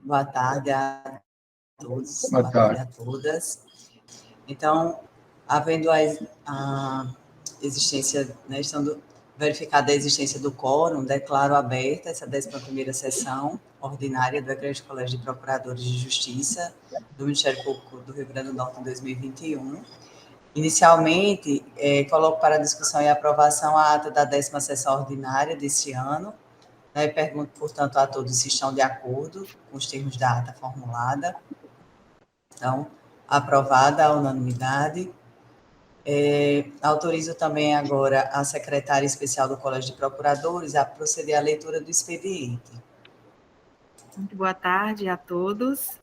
Boa tarde a todos, boa tarde a todas. Então, havendo a existência, né, estando verificada a existência do quórum, declaro aberta essa 11ª sessão ordinária do Eclesiástico Colégio de Procuradores de Justiça do Ministério Público do Rio Grande do Norte em 2021. Inicialmente, coloco para discussão e aprovação a ata da 10ª sessão ordinária deste ano. Pergunto, portanto, a todos se estão de acordo com os termos da ata formulada. Então, aprovada a unanimidade. Autorizo também agora a secretária especial do Colégio de Procuradores a proceder à leitura do expediente. Muito boa tarde a todos.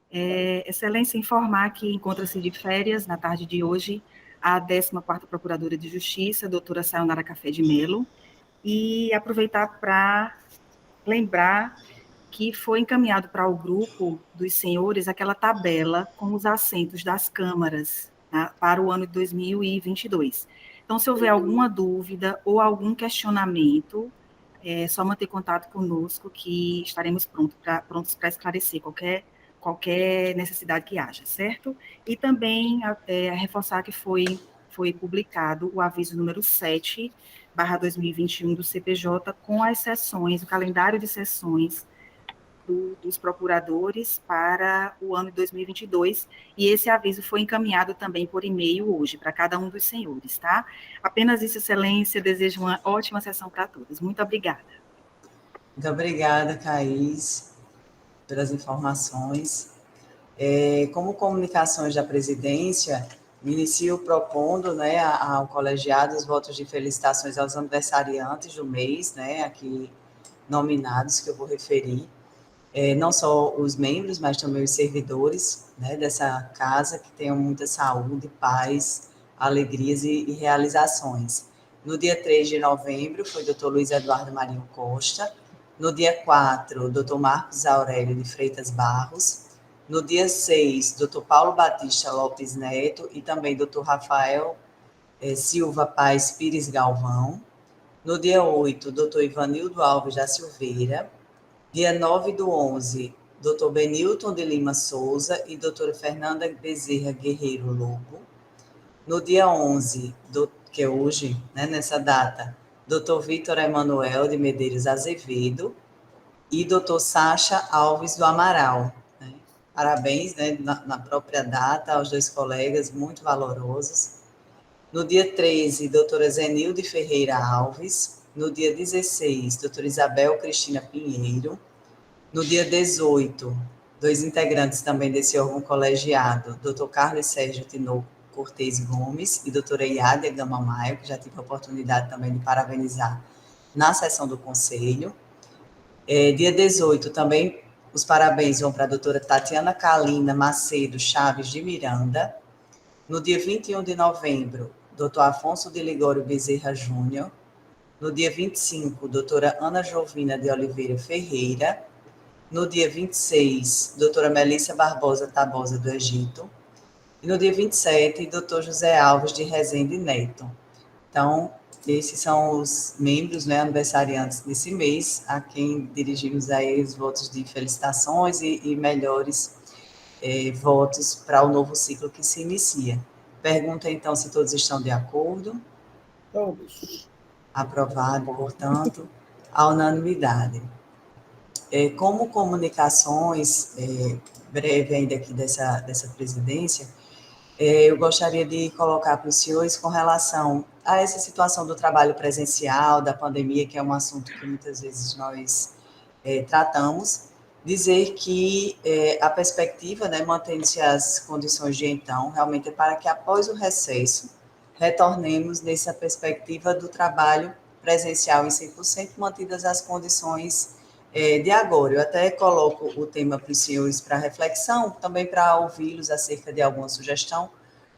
Excelência, informar que encontra-se de férias na tarde de hoje a 14ª Procuradora de Justiça, doutora Sayonara Café de Melo, e aproveitar para lembrar que foi encaminhado para o grupo dos senhores aquela tabela com os assentos das câmaras, tá, para o ano de 2022. Então, se houver alguma dúvida ou algum questionamento, é só manter contato conosco que estaremos prontos para esclarecer qualquer necessidade que haja, certo? E também reforçar que foi publicado o aviso número 7/2021 do CPJ com as sessões, o calendário de sessões dos procuradores para o ano de 2022, e esse aviso foi encaminhado também por e-mail hoje, para cada um dos senhores, tá? Apenas isso, excelência, desejo uma ótima sessão para todos. Muito obrigada. Muito obrigada, Caís, pelas informações. Como comunicações da presidência, inicio propondo, né, ao colegiado os votos de felicitações aos aniversariantes do mês, né, aqui nominados, que eu vou referir. Não só os membros, mas também os servidores, né, dessa casa, que tenham muita saúde, paz, alegrias e realizações. No dia 3 de novembro, foi o Dr. Luiz Eduardo Marinho Costa. No dia 4, o Dr. Marcos Aurélio de Freitas Barros. No dia 6, Dr. Paulo Batista Lopes Neto e também Dr. Rafael Silva Paz Pires Galvão. No dia 8, Dr. Ivanildo Alves da Silveira. Dia 9/11, Dr. Benilton de Lima Souza e doutora Fernanda Bezerra Guerreiro Lobo. No dia 11, que é hoje, né, nessa data, Dr. Vitor Emanuel de Medeiros Azevedo e Dr. Sacha Alves do Amaral. Né? Parabéns, né, na própria data aos dois colegas, muito valorosos. No dia 13, doutora Zenilde Ferreira Alves. No dia 16, doutora Isabel Cristina Pinheiro. No dia 18, dois integrantes também desse órgão colegiado, doutor Carlos Sérgio Tinoco Cortez Gomes e doutora Iádia Gama Maio, que já tive a oportunidade também de parabenizar na sessão do conselho. Dia 18, também os parabéns vão para a doutora Tatiana Kalina Macedo Chaves de Miranda. No dia 21 de novembro, doutor Afonso de Ligório Bezerra Júnior. No dia 25, doutora Ana Jovina de Oliveira Ferreira. No dia 26, doutora Melissa Barbosa Tabosa do Egito. E no dia 27, doutor José Alves de Rezende Neto. Então, esses são os membros, né, aniversariantes desse mês, a quem dirigimos aí os votos de felicitações e melhores votos para o novo ciclo que se inicia. Pergunta, então, se todos estão de acordo. Todos. Aprovado, portanto, a unanimidade. Como comunicações, breve ainda aqui dessa presidência, eu gostaria de colocar para os senhores com relação a essa situação do trabalho presencial, da pandemia, que é um assunto que muitas vezes nós tratamos, dizer que a perspectiva, né, mantendo-se as condições de então, realmente é para que após o recesso, retornemos nessa perspectiva do trabalho presencial em 100%, mantidas as condições de agora. Eu até coloco o tema para os senhores para reflexão, também para ouvi-los acerca de alguma sugestão,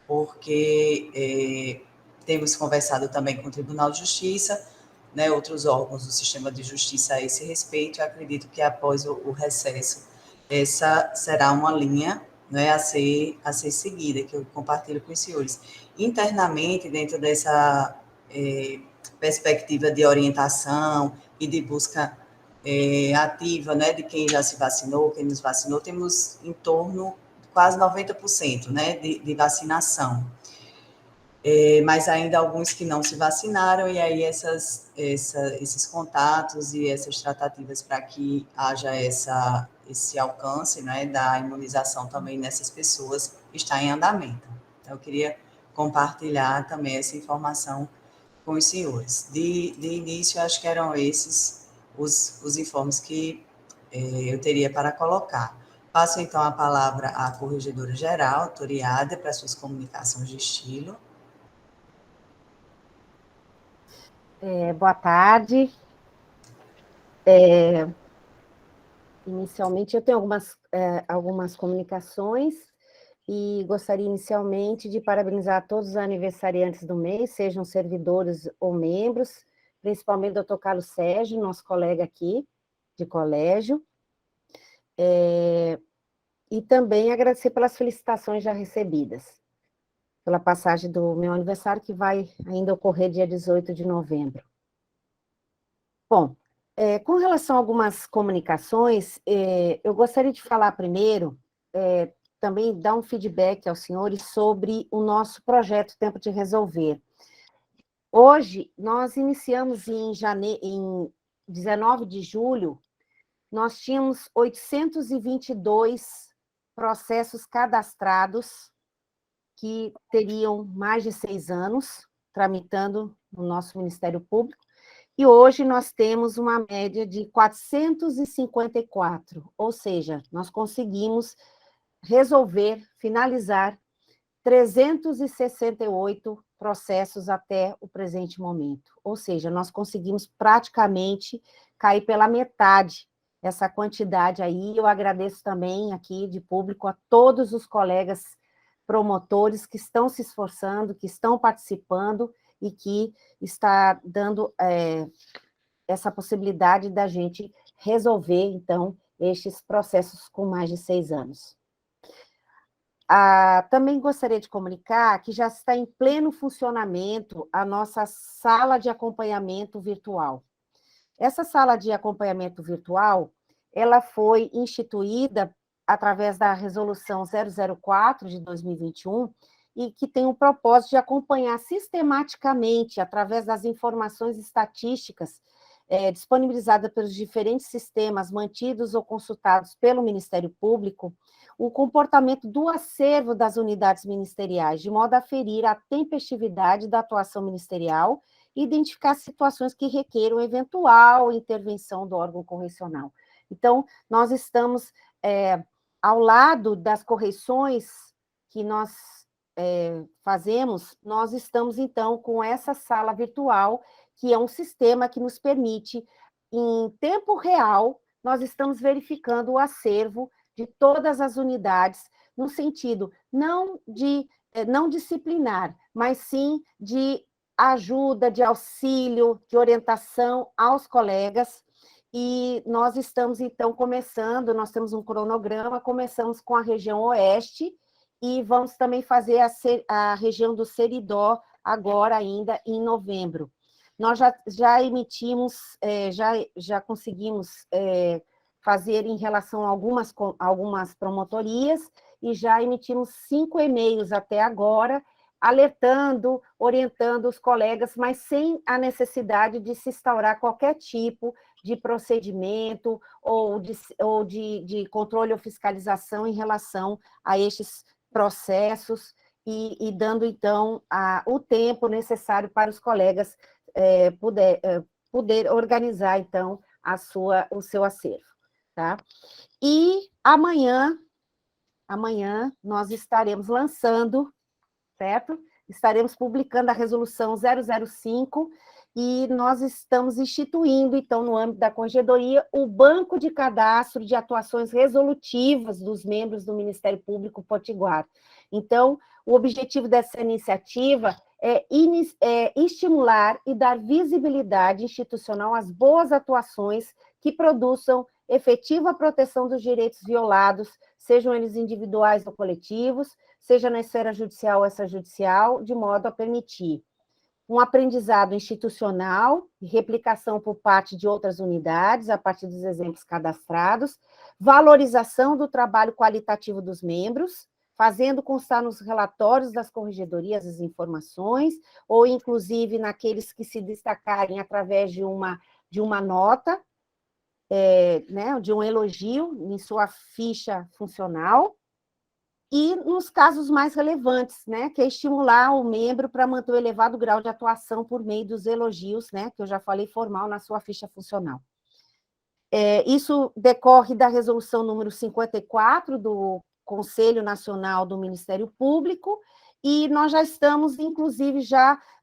porque temos conversado também com o Tribunal de Justiça, né, outros órgãos do sistema de justiça a esse respeito. Eu acredito que após o recesso, essa será uma linha, né, a ser seguida, que eu compartilho com os senhores. Internamente, dentro dessa perspectiva de orientação e de busca ativa, né, de quem já se vacinou, quem nos vacinou, temos em torno de quase 90%, né, de vacinação. Mas ainda alguns que não se vacinaram, e aí esses contatos e essas tratativas para que haja esse alcance, né, da imunização também nessas pessoas está em andamento. Então, eu queria compartilhar também essa informação com os senhores. De início, acho que eram esses os informes que eu teria para colocar. Passo, então, a palavra à corregedora-geral, Toriada, para suas comunicações de estilo. Boa tarde. Inicialmente, eu tenho algumas comunicações e gostaria inicialmente de parabenizar todos os aniversariantes do mês, sejam servidores ou membros, principalmente o Dr. Carlos Sérgio, nosso colega aqui de colégio, e também agradecer pelas felicitações já recebidas, pela passagem do meu aniversário, que vai ainda ocorrer dia 18 de novembro. Bom, com relação a algumas comunicações, eu gostaria de falar primeiro, também dar um feedback aos senhores sobre o nosso projeto Tempo de Resolver. Hoje, nós iniciamos em 19 de julho, nós tínhamos 822 processos cadastrados que teriam mais de 6 anos tramitando no nosso Ministério Público, e hoje nós temos uma média de 454, ou seja, nós conseguimos resolver, finalizar 368 processos até o presente momento. Ou seja, nós conseguimos praticamente cair pela metade essa quantidade aí. Eu agradeço também aqui de público a todos os colegas promotores que estão se esforçando, que estão participando e que está dando essa possibilidade da gente resolver, então, estes processos com mais de 6 anos. Também gostaria de comunicar que já está em pleno funcionamento a nossa sala de acompanhamento virtual. Essa sala de acompanhamento virtual, ela foi instituída através da resolução 004 de 2021, e que tem o propósito de acompanhar sistematicamente, através das informações estatísticas disponibilizadas pelos diferentes sistemas mantidos ou consultados pelo Ministério Público, o comportamento do acervo das unidades ministeriais, de modo a aferir a tempestividade da atuação ministerial e identificar situações que requeram eventual intervenção do órgão correcional. Então, nós estamos ao lado das correções que nós fazemos, nós estamos, então, com essa sala virtual, que é um sistema que nos permite, em tempo real, nós estamos verificando o acervo de todas as unidades, no sentido não disciplinar, mas sim de ajuda, de auxílio, de orientação aos colegas. E nós estamos, então, começando, nós temos um cronograma, começamos com a região oeste, e vamos também fazer a região do Seridó, agora ainda em novembro. Nós já emitimos, já conseguimos fazer em relação a algumas promotorias, e já emitimos 5 e-mails até agora, alertando, orientando os colegas, mas sem a necessidade de se instaurar qualquer tipo de procedimento ou de controle ou fiscalização em relação a estes processos, e dando, então, o tempo necessário para os colegas poder organizar, então, o seu acervo. Tá? E amanhã nós estaremos lançando, certo? Estaremos publicando a resolução 005, e nós estamos instituindo, então, no âmbito da Corregedoria, o banco de cadastro de atuações resolutivas dos membros do Ministério Público Potiguar. Então, o objetivo dessa iniciativa é estimular e dar visibilidade institucional às boas atuações que produzam efetiva proteção dos direitos violados, sejam eles individuais ou coletivos, seja na esfera judicial ou extrajudicial, de modo a permitir um aprendizado institucional, replicação por parte de outras unidades, a partir dos exemplos cadastrados, valorização do trabalho qualitativo dos membros, fazendo constar nos relatórios das corregedorias as informações, ou inclusive naqueles que se destacarem através de uma nota, né, de um elogio em sua ficha funcional, e nos casos mais relevantes, né, que é estimular o membro para manter o elevado grau de atuação por meio dos elogios, né, que eu já falei formal na sua ficha funcional. Isso decorre da resolução número 54 do Conselho Nacional do Ministério Público, e nós já estamos, inclusive,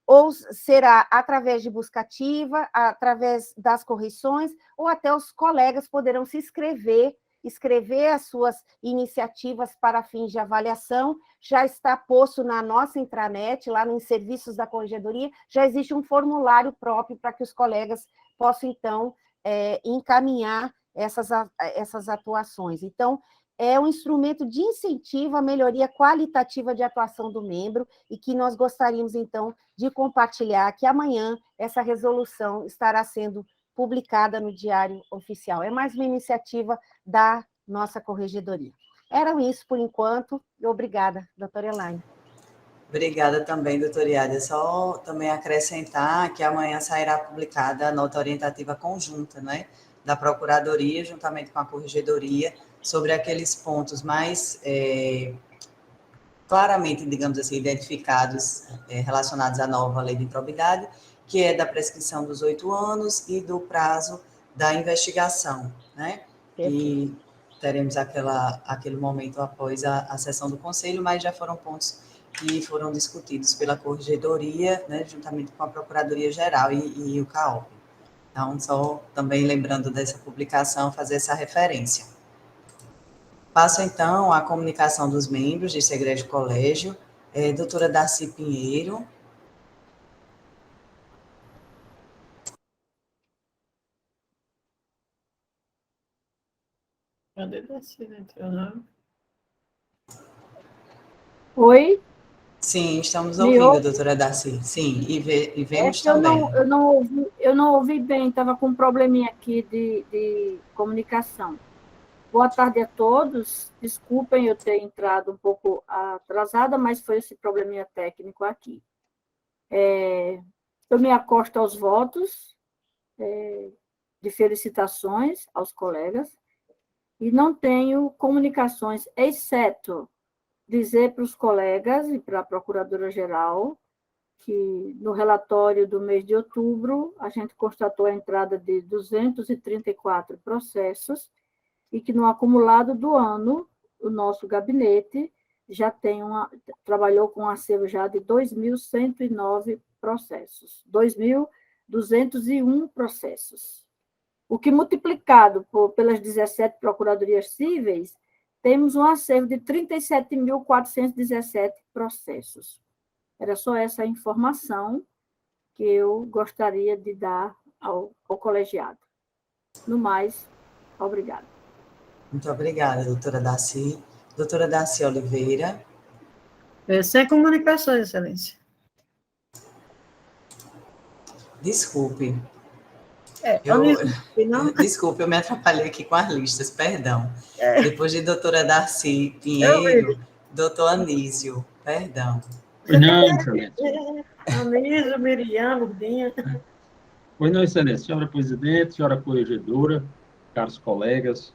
ou será através de busca ativa, através das correções, ou até os colegas poderão se escrever as suas iniciativas para fins de avaliação. Já está posto na nossa intranet, lá nos serviços da corregedoria, já existe um formulário próprio para que os colegas possam, então, encaminhar essas atuações. Então, é um instrumento de incentivo à melhoria qualitativa de atuação do membro, e que nós gostaríamos, então, de compartilhar que amanhã essa resolução estará sendo publicada no Diário Oficial. É mais uma iniciativa da nossa corregedoria. Era isso por enquanto, e obrigada, doutora Elaine. Obrigada também, doutora Iada. Só também acrescentar que amanhã sairá publicada a nota orientativa conjunta, né, da Procuradoria, juntamente com a Corregedoria, sobre aqueles pontos mais claramente, digamos assim, identificados, relacionados à nova lei de improbidade, que é da prescrição dos 8 anos e do prazo da investigação, né? E teremos aquele momento após a sessão do Conselho, mas já foram pontos que foram discutidos pela Corregedoria, né, juntamente com a Procuradoria-Geral e o CAOP. Então, só também lembrando dessa publicação, fazer essa referência. Passo, então, a comunicação dos membros desse egrégio colégio. Doutora Darcy Pinheiro. Cadê Darcy? Não. Oi? Sim, estamos ouvindo, doutora Darcy. Sim, e vemos também. Eu não ouvi bem, estava com um probleminha aqui de comunicação. Boa tarde a todos. Desculpem eu ter entrado um pouco atrasada, mas foi esse probleminha técnico aqui. Eu me acosto aos votos de felicitações aos colegas e não tenho comunicações, exceto dizer para os colegas e para a Procuradora-Geral que no relatório do mês de outubro a gente constatou a entrada de 234 processos e que no acumulado do ano o nosso gabinete já trabalhou com um acervo já de 2.109 processos, 2.201 processos. O que multiplicado pelas 17 procuradorias cíveis, temos um acervo de 37.417 processos. Era só essa informação que eu gostaria de dar ao colegiado. No mais, obrigada. Muito obrigada, doutora Darcy. Doutora Darcy Oliveira. Sem comunicações, excelência. Desculpe. Desculpe, eu me atrapalhei aqui com as listas, perdão. Depois de doutora Darcy Pinheiro, doutor Anísio, perdão. Não, excelência. Anísio, Miriam, Lurdinha. Pois não, excelência. Senhora presidente, senhora corregedora, caros colegas,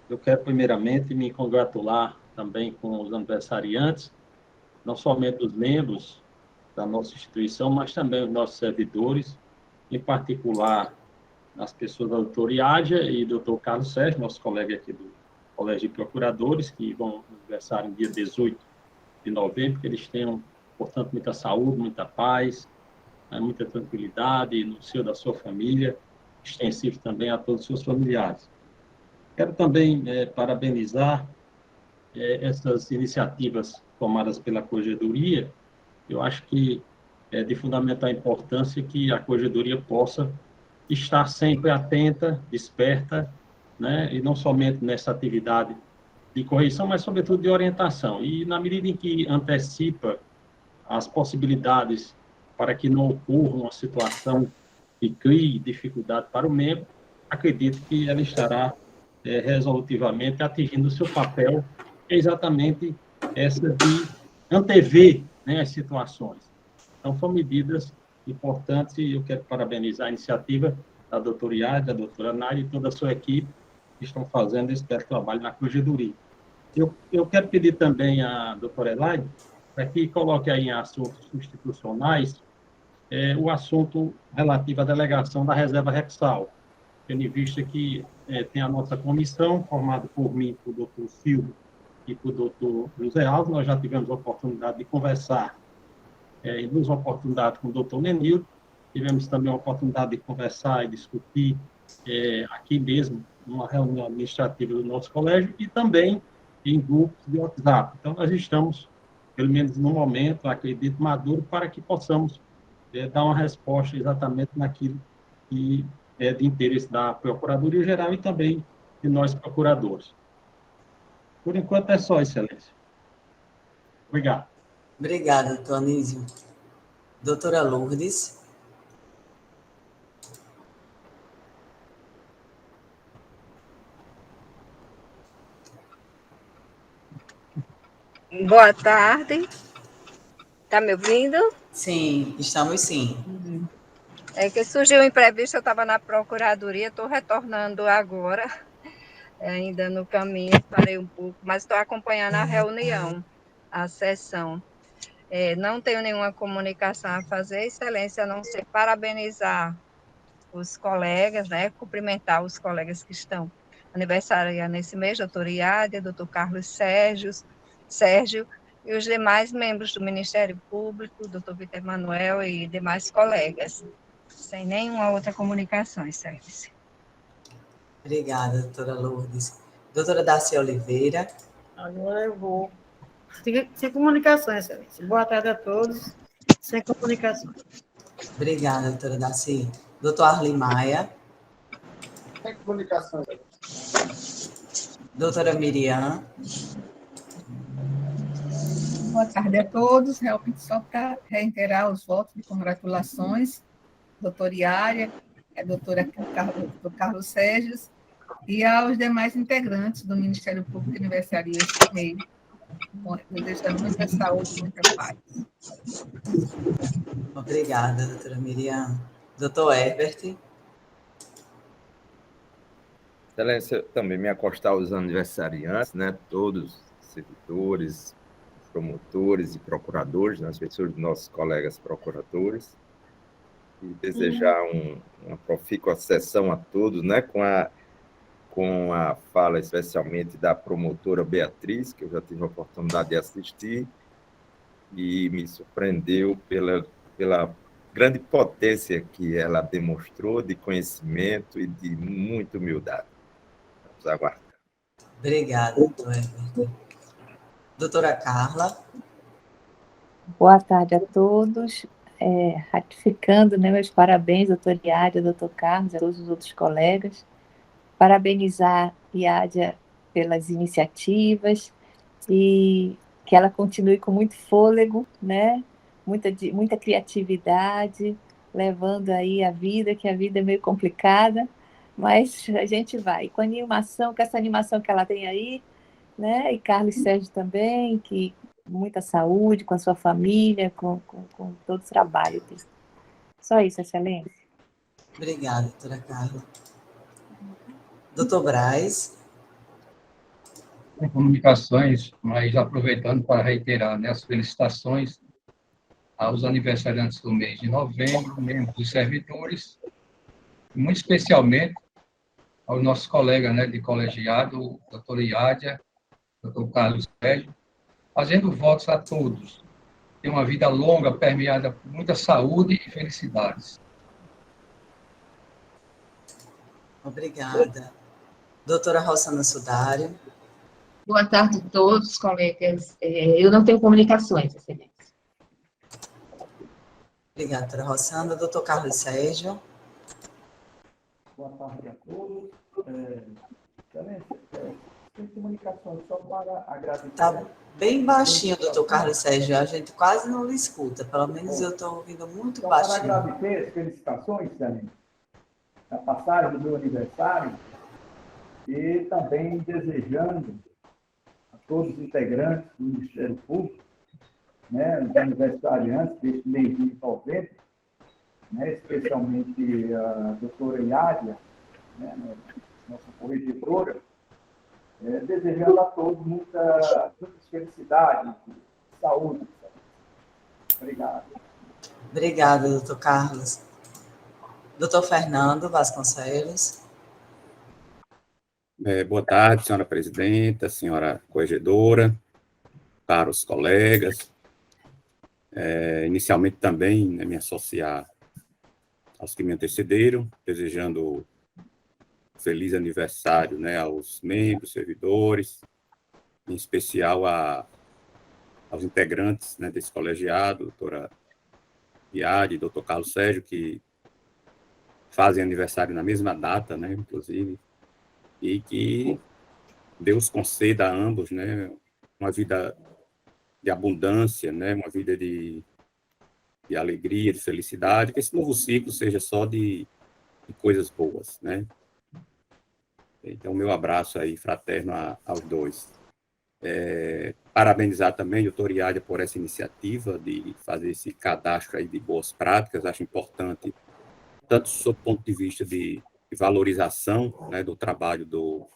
eu quero primeiramente me congratular também com os aniversariantes, não somente os membros da nossa instituição, mas também os nossos servidores, em particular as pessoas da doutora Iádia e do doutor Carlos Sérgio, nosso colega aqui do Colégio de Procuradores, que vão aniversar no dia 18 de novembro, que eles tenham, portanto, muita saúde, muita paz, muita tranquilidade no seio da sua família, extensivo também a todos os seus familiares. Quero também parabenizar essas iniciativas tomadas pela Corregedoria. Eu acho que é de fundamental importância que a Corregedoria possa estar sempre atenta, desperta, né? E não somente nessa atividade de correção, mas, sobretudo, de orientação. E, na medida em que antecipa as possibilidades para que não ocorra uma situação que crie dificuldade para o membro, acredito que ela estará resolutivamente atingindo o seu papel, que é exatamente essa de antever, né, as situações. Então, são medidas importantes e eu quero parabenizar a iniciativa da doutora Iade, da doutora Nádia e toda a sua equipe que estão fazendo esse belo trabalho na Corregedoria. Eu quero pedir também à doutora Elaine para que coloque aí em assuntos institucionais o assunto relativo à delegação da reserva Rexal, tendo em vista que tem a nossa comissão, formada por mim, por doutor Silvio e por doutor José Alves. Nós já tivemos a oportunidade de conversar em duas oportunidades com o doutor Lenildo, tivemos também a oportunidade de conversar e discutir aqui mesmo, numa reunião administrativa do nosso colégio, e também em grupos de WhatsApp. Então, nós estamos, pelo menos no momento, acredito, maduro para que possamos dar uma resposta exatamente naquilo que é de interesse da Procuradoria-Geral e também de nós procuradores. Por enquanto é só, Excelência. Obrigado. Obrigada, doutor Anísio. Doutora Lourdes. Boa tarde. Está me ouvindo? Sim, estamos sim. É que surgiu um imprevisto, eu estava na Procuradoria, estou retornando agora, ainda no caminho, parei um pouco, mas estou acompanhando a reunião, a sessão. Não tenho nenhuma comunicação a fazer, Excelência, a não ser parabenizar os colegas, né, cumprimentar os colegas que estão aniversariando nesse mês, doutor Iade, doutor Carlos Sérgio, e os demais membros do Ministério Público, doutor Vitor Emanuel e demais colegas. Sem nenhuma outra comunicação, Excelência. Obrigada, doutora Lourdes. Doutora Darcy Oliveira. Agora eu vou. Sem comunicação, Excelência. Boa tarde a todos. Sem comunicação. Obrigada, doutora Darcy. Doutor Arli Maia. Sem comunicação. Doutora Miriam. Boa tarde a todos. Realmente só para reiterar os votos de congratulações, doutora Iária, doutor Carlos Sérgio e aos demais integrantes do Ministério Público que aniversariam este mês. Desejando muita saúde e muita paz. Obrigada, doutora Miriam. Doutor Herbert. Excelência, também me acostar aos aniversariantes, né? Todos servidores, promotores e procuradores, né? As pessoas dos nossos colegas procuradores, e desejar uma profícua sessão a todos, né? Com a fala especialmente da promotora Beatriz, que eu já tive a oportunidade de assistir, e me surpreendeu pela grande potência que ela demonstrou de conhecimento e de muita humildade. Vamos aguardar. Obrigada, doutor Herbert. Doutora Carla. Boa tarde a todos. Ratificando, né, meus parabéns, doutor Iádia, doutor Carlos, a todos os outros colegas. Parabenizar Iádia pelas iniciativas e que ela continue com muito fôlego, né? Muita criatividade, levando aí a vida, que a vida é meio complicada, mas a gente vai. Com animação, com essa animação que ela tem aí, né? E Carlos Sérgio também, que muita saúde com a sua família, com todo o trabalho. Só isso, Excelência. Obrigada, doutora Carla. Doutor Braz. Sem comunicações, mas aproveitando para reiterar, né, as felicitações aos aniversariantes do mês de novembro, membros dos servidores, e muito especialmente aos nossos colegas, né, de colegiado, doutora Iádia, doutor Carlos Sérgio, fazendo votos a todos. Ter uma vida longa, permeada por muita saúde e felicidades. Obrigada. Doutora Rossana Sudário. Boa tarde a todos, colegas. Eu não tenho comunicações, Excelência. Obrigada, doutora Rossana. Doutor Carlos Sérgio. Boa tarde a todos. Excelência, sem comunicação comunicações, só para agradecer. Está bem baixinho, doutor Carlos Sérgio, a gente quase não lhe escuta, pelo menos eu estou ouvindo muito Só baixinho. para agradecer as felicitações, Excelência, da passagem do meu aniversário, e também desejando a todos os integrantes do Ministério Público, né, os aniversariantes deste mês de novembro, né, especialmente a doutora Iádia, né, nossa corregedora, desejando a todos muita felicidade, saúde. Obrigado. Obrigada, doutor Carlos. Doutor Fernando Vasconcelos. Boa tarde, senhora presidenta, senhora corregedora, caros colegas. Inicialmente também, né, me associar aos que me antecederam, desejando feliz aniversário, né, aos membros, servidores, em especial aos integrantes, né, desse colegiado, doutora Iade e doutor Carlos Sérgio, que fazem aniversário na mesma data, né, inclusive, e que Deus conceda a ambos, né, uma vida de abundância, né, uma vida de alegria, de felicidade, que esse novo ciclo seja só de coisas boas, né. Então, meu abraço aí fraterno aos dois. Parabenizar também a doutora Iádia por essa iniciativa de fazer esse cadastro aí de boas práticas, acho importante, tanto sob o ponto de vista de valorização, né, do trabalho do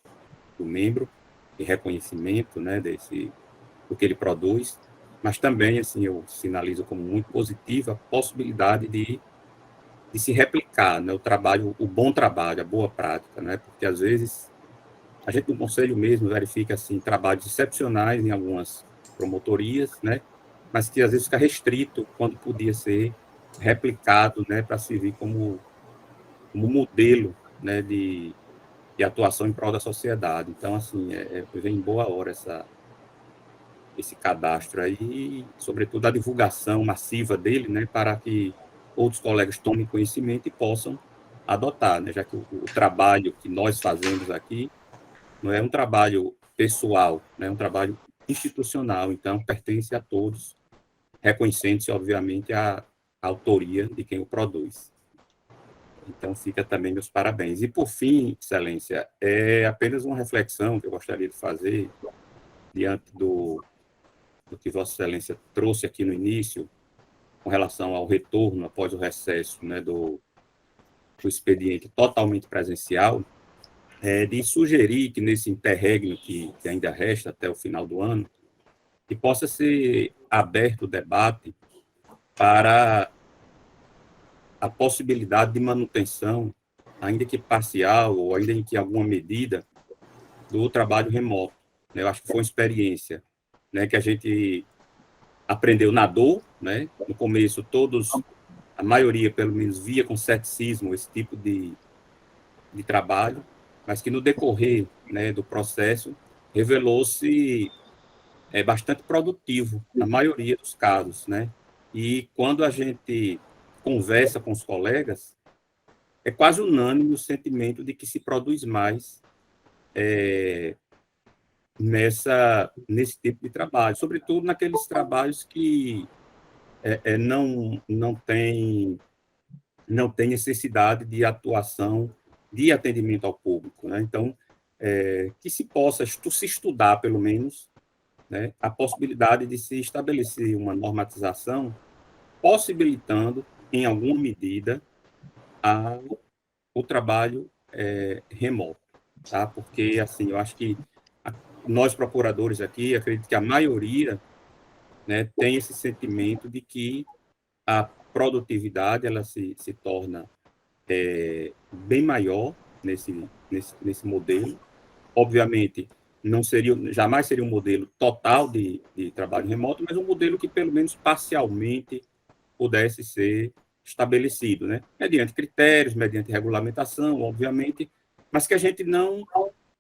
membro, de reconhecimento, né, do que ele produz, mas também, assim, eu sinalizo como muito positiva a possibilidade de se replicar, né, o bom trabalho, a boa prática, né, porque às vezes a gente no conselho mesmo verifica assim trabalhos excepcionais em algumas promotorias, né, mas que às vezes fica restrito quando podia ser replicado, né, para servir como modelo, né, de atuação em prol da sociedade. Então, assim, vem em boa hora esse cadastro aí, sobretudo a divulgação massiva dele, né, para que outros colegas tomem conhecimento e possam adotar, né, já que o trabalho que nós fazemos aqui não é um trabalho pessoal, né, é um trabalho institucional, então pertence a todos, reconhecendo-se, obviamente, a autoria de quem o produz. Então, fica também meus parabéns. E, por fim, Excelência, é apenas uma reflexão que eu gostaria de fazer diante do que Vossa Excelência trouxe aqui no início, com relação ao retorno após o recesso, né, do expediente totalmente presencial, de sugerir que nesse interregno que ainda resta até o final do ano, que possa ser aberto o debate para a possibilidade de manutenção, ainda que parcial ou ainda em que alguma medida, do trabalho remoto. Eu acho que foi uma experiência, né, que a gente aprendeu na dor, né? No começo a maioria pelo menos via com ceticismo esse tipo de trabalho, mas que no decorrer, né, do processo revelou-se bastante produtivo na maioria dos casos, né? E quando a gente conversa com os colegas, é quase unânime o sentimento de que se produz mais nesse tipo de trabalho, sobretudo naqueles trabalhos que não tem necessidade de atuação de atendimento ao público, né? Então, que se possa se estudar, pelo menos, né, a possibilidade de se estabelecer uma normatização possibilitando, em alguma medida, o trabalho remoto, tá? Porque, assim, eu acho que nós, procuradores aqui, acredito que a maioria, né, tem esse sentimento de que a produtividade ela se torna bem maior nesse modelo. Obviamente, jamais seria um modelo total de trabalho remoto, mas um modelo que, pelo menos parcialmente, pudesse ser estabelecido, né? Mediante critérios, mediante regulamentação, obviamente, mas que a gente não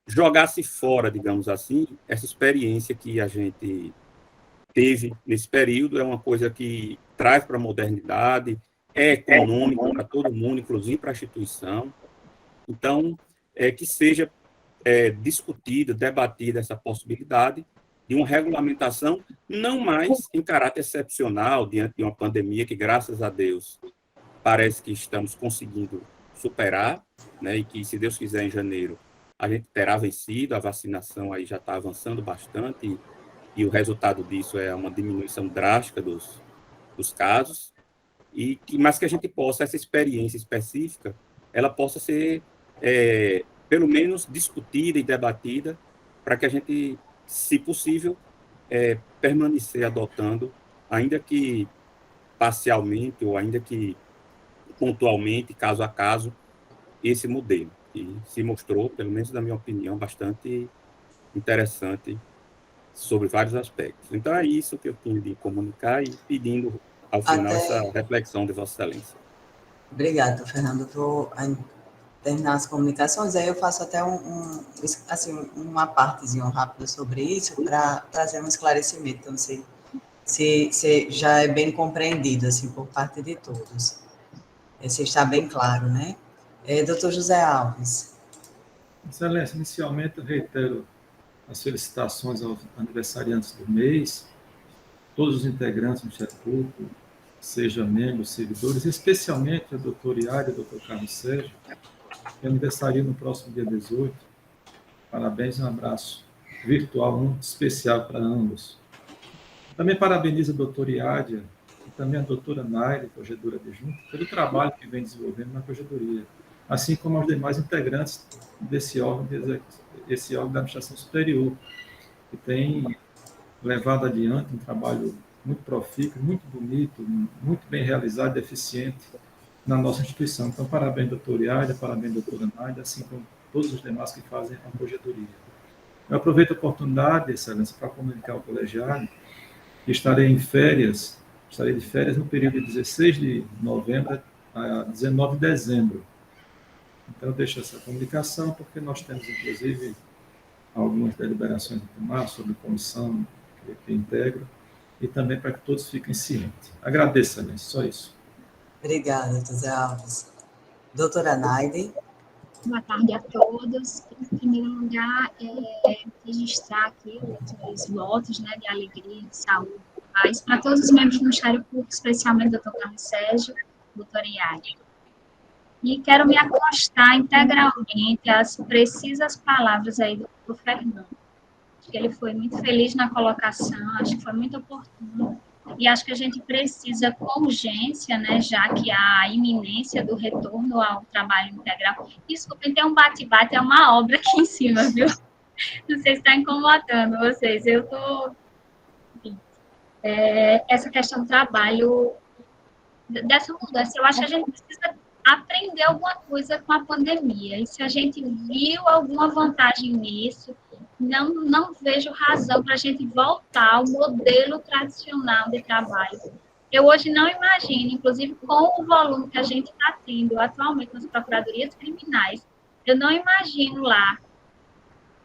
jogasse fora, digamos assim, essa experiência que a gente teve nesse período. É uma coisa que traz para a modernidade, é econômico para todo mundo, inclusive para a instituição. Então, que seja discutida, debatida essa possibilidade de uma regulamentação não mais em caráter excepcional diante de uma pandemia que, graças a Deus, parece que estamos conseguindo superar, né, e que, se Deus quiser, em janeiro, a gente terá vencido, a vacinação aí já está avançando bastante, e o resultado disso é uma diminuição drástica dos casos, mas que a gente possa, essa experiência específica, ela possa ser, pelo menos, discutida e debatida, para que a gente, se possível, permanecer adotando, ainda que parcialmente ou ainda que pontualmente, caso a caso, esse modelo, que se mostrou, pelo menos na minha opinião, bastante interessante sobre vários aspectos. Então, é isso que eu tinha de comunicar e pedindo, ao final, essa reflexão de Vossa Excelência. Obrigada, Fernando. Vou terminar as comunicações, aí eu faço até uma partezinha rápida sobre isso, para trazer um esclarecimento. Então, não sei se já é bem compreendido, assim, por parte de todos. Se está bem claro, né? Doutor José Alves. Excelência, inicialmente eu reitero as felicitações aos aniversariantes do mês, todos os integrantes do Ministério Público, seja membros, servidores, especialmente a doutora Iária e o doutor Carlos Sérgio, que aniversaria no próximo dia 18. Parabéns e um abraço virtual muito especial para ambos. Também parabenizo a doutora Iádia e também a doutora Naire, corregedora adjunta, pelo trabalho que vem desenvolvendo na corregedoria, assim como aos demais integrantes desse órgão, esse órgão da administração superior, que tem levado adiante um trabalho muito profícuo, muito bonito, muito bem realizado e eficiente na nossa instituição. Então, parabéns, doutora Iádia, parabéns, doutora Naide, assim como todos os demais que fazem a corregedoria. Eu aproveito a oportunidade, Excelência, para comunicar ao colegiado que estarei de férias no período de 16 de novembro a 19 de dezembro. Então, eu deixo essa comunicação, porque nós temos, inclusive, algumas deliberações a tomar sobre comissão que integra, e também para que todos fiquem cientes. Agradeço, Excelência, só isso. Obrigada, José Alves. Doutora Naide. Boa tarde a todos. Em primeiro lugar, registrar aqui os votos, né, de alegria, de saúde, de paz, para todos os membros do Ministério Público, especialmente o doutor Carlos Sérgio, doutora Iádia. E quero me acostar integralmente às precisas palavras aí do doutor Fernando. Acho que ele foi muito feliz na colocação, acho que foi muito oportuno. E acho que a gente precisa, com urgência, né, já que há a iminência do retorno ao trabalho integral. Desculpem, tem um bate-bate, é uma obra aqui em cima, viu? Não sei se está incomodando vocês. Eu estou... essa questão do trabalho, dessa mudança, eu acho que a gente precisa aprender alguma coisa com a pandemia. E se a gente viu alguma vantagem nisso, não vejo razão para a gente voltar ao modelo tradicional de trabalho. Eu hoje não imagino, inclusive com o volume que a gente está tendo atualmente nas procuradorias criminais, eu não imagino lá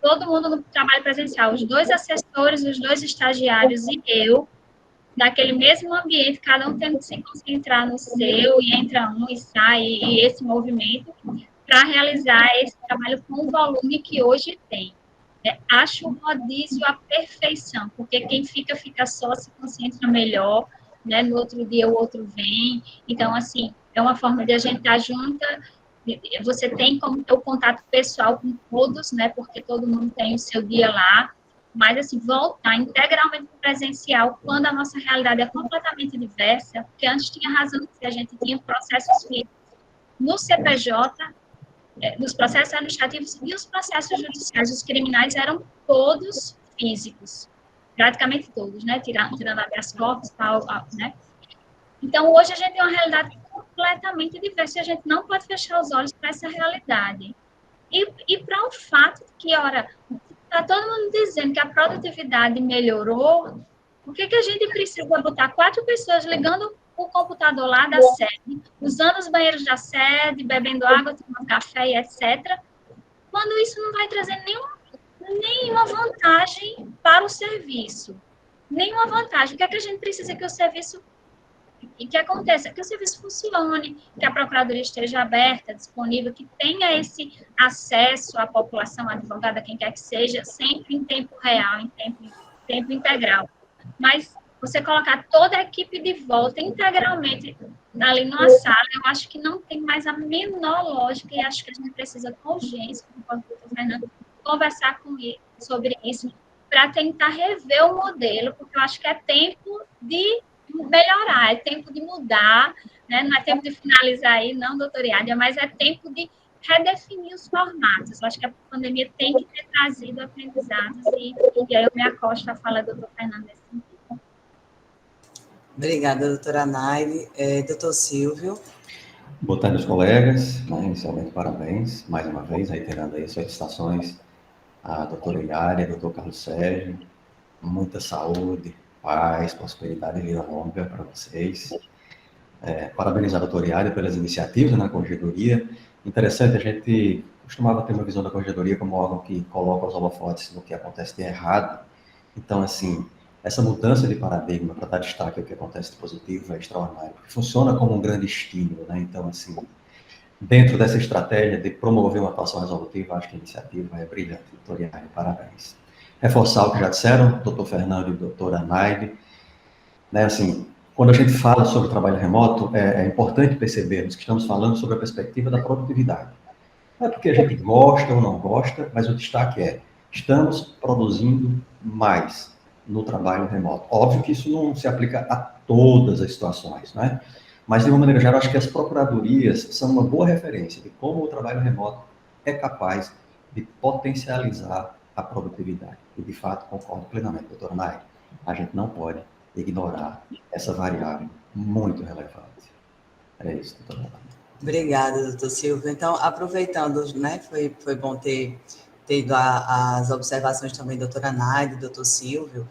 todo mundo no trabalho presencial, os 2 assessores, os 2 estagiários e eu, naquele mesmo ambiente, cada um tendo que se concentrar no seu, e entra um e sai, e esse movimento, para realizar esse trabalho com o volume que hoje tem. Acho o rodízio a perfeição, porque quem fica só, se concentra melhor, né? No outro dia o outro vem. Então, assim, é uma forma de a gente estar junta. Você tem como ter o contato pessoal com todos, né? Porque todo mundo tem o seu dia lá. Mas, assim, voltar integralmente para o presencial, quando a nossa realidade é completamente diversa, porque antes tinha razão de ser, a gente tinha processos físicos no CPJ, nos processos administrativos e os processos judiciais, os criminais eram todos físicos, praticamente todos, né, tirando habeas corpus, tal, né. Então, hoje a gente tem uma realidade completamente diversa e a gente não pode fechar os olhos para essa realidade. E para o fato que, ora, está todo mundo dizendo que a produtividade melhorou, por que a gente precisa botar 4 pessoas ligando o computador lá da sede, usando os banheiros da sede, bebendo água, tomando café e etc., quando isso não vai trazer nenhuma vantagem para o serviço? Nenhuma vantagem. O que é que a gente precisa que o serviço e que aconteça, que o serviço funcione, que a Procuradoria esteja aberta, disponível, que tenha esse acesso à população advogada, quem quer que seja, sempre em tempo real, em tempo integral. Mas você colocar toda a equipe de volta integralmente ali numa sala, eu acho que não tem mais a menor lógica, e acho que a gente precisa com urgência, como o doutor Fernando, conversar sobre isso, para tentar rever o modelo, porque eu acho que é tempo de melhorar, é tempo de mudar, né? Não é tempo de finalizar aí, não, doutora Iádia, mas é tempo de redefinir os formatos. Eu acho que a pandemia tem que ter trazido aprendizados, e aí eu me acosto à fala do doutor Fernando nesse sentido. Obrigada, doutora Naide. Doutor Silvio. Boa tarde aos colegas, inicialmente parabéns, mais uma vez, reiterando aí as felicitações à doutora Iária, doutor Carlos Sérgio, muita saúde, paz, prosperidade e vida longa para vocês. Parabenizar a doutora Iária pelas iniciativas na corregedoria. Interessante, a gente costumava ter uma visão da corregedoria como órgão que coloca os holofotes no que acontece de errado. Então, assim, essa mudança de paradigma para dar destaque ao que acontece de positivo é extraordinário, porque funciona como um grande estímulo, né? Então, assim, dentro dessa estratégia de promover uma atuação resolutiva, acho que a iniciativa é brilhante, doutora Iária, parabéns. Reforçar o que já disseram, doutor Fernando e doutora Naide, né, assim, quando a gente fala sobre trabalho remoto, é importante percebermos que estamos falando sobre a perspectiva da produtividade. Não é porque a gente gosta ou não gosta, mas o destaque é, estamos produzindo mais no trabalho remoto. Óbvio que isso não se aplica a todas as situações, né? Mas, de uma maneira geral, acho que as procuradorias são uma boa referência de como o trabalho remoto é capaz de potencializar a produtividade. E, de fato, concordo plenamente, doutora Naide, a gente não pode ignorar essa variável muito relevante. É isso, doutora Naide. Obrigada, doutor Silvio. Então, aproveitando, né, foi bom ter ido as observações também da doutora Naide, doutor Silvio.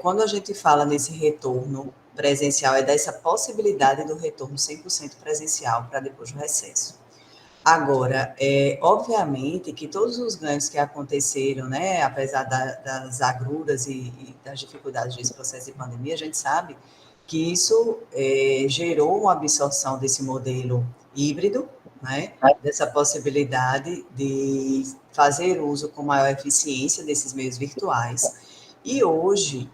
Quando a gente fala nesse retorno presencial, é dessa possibilidade do retorno 100% presencial para depois do recesso. Agora, obviamente que todos os ganhos que aconteceram, né, apesar das agruras e das dificuldades desse processo de pandemia, a gente sabe que isso gerou uma absorção desse modelo híbrido, né, dessa possibilidade de fazer uso com maior eficiência desses meios virtuais. E hoje,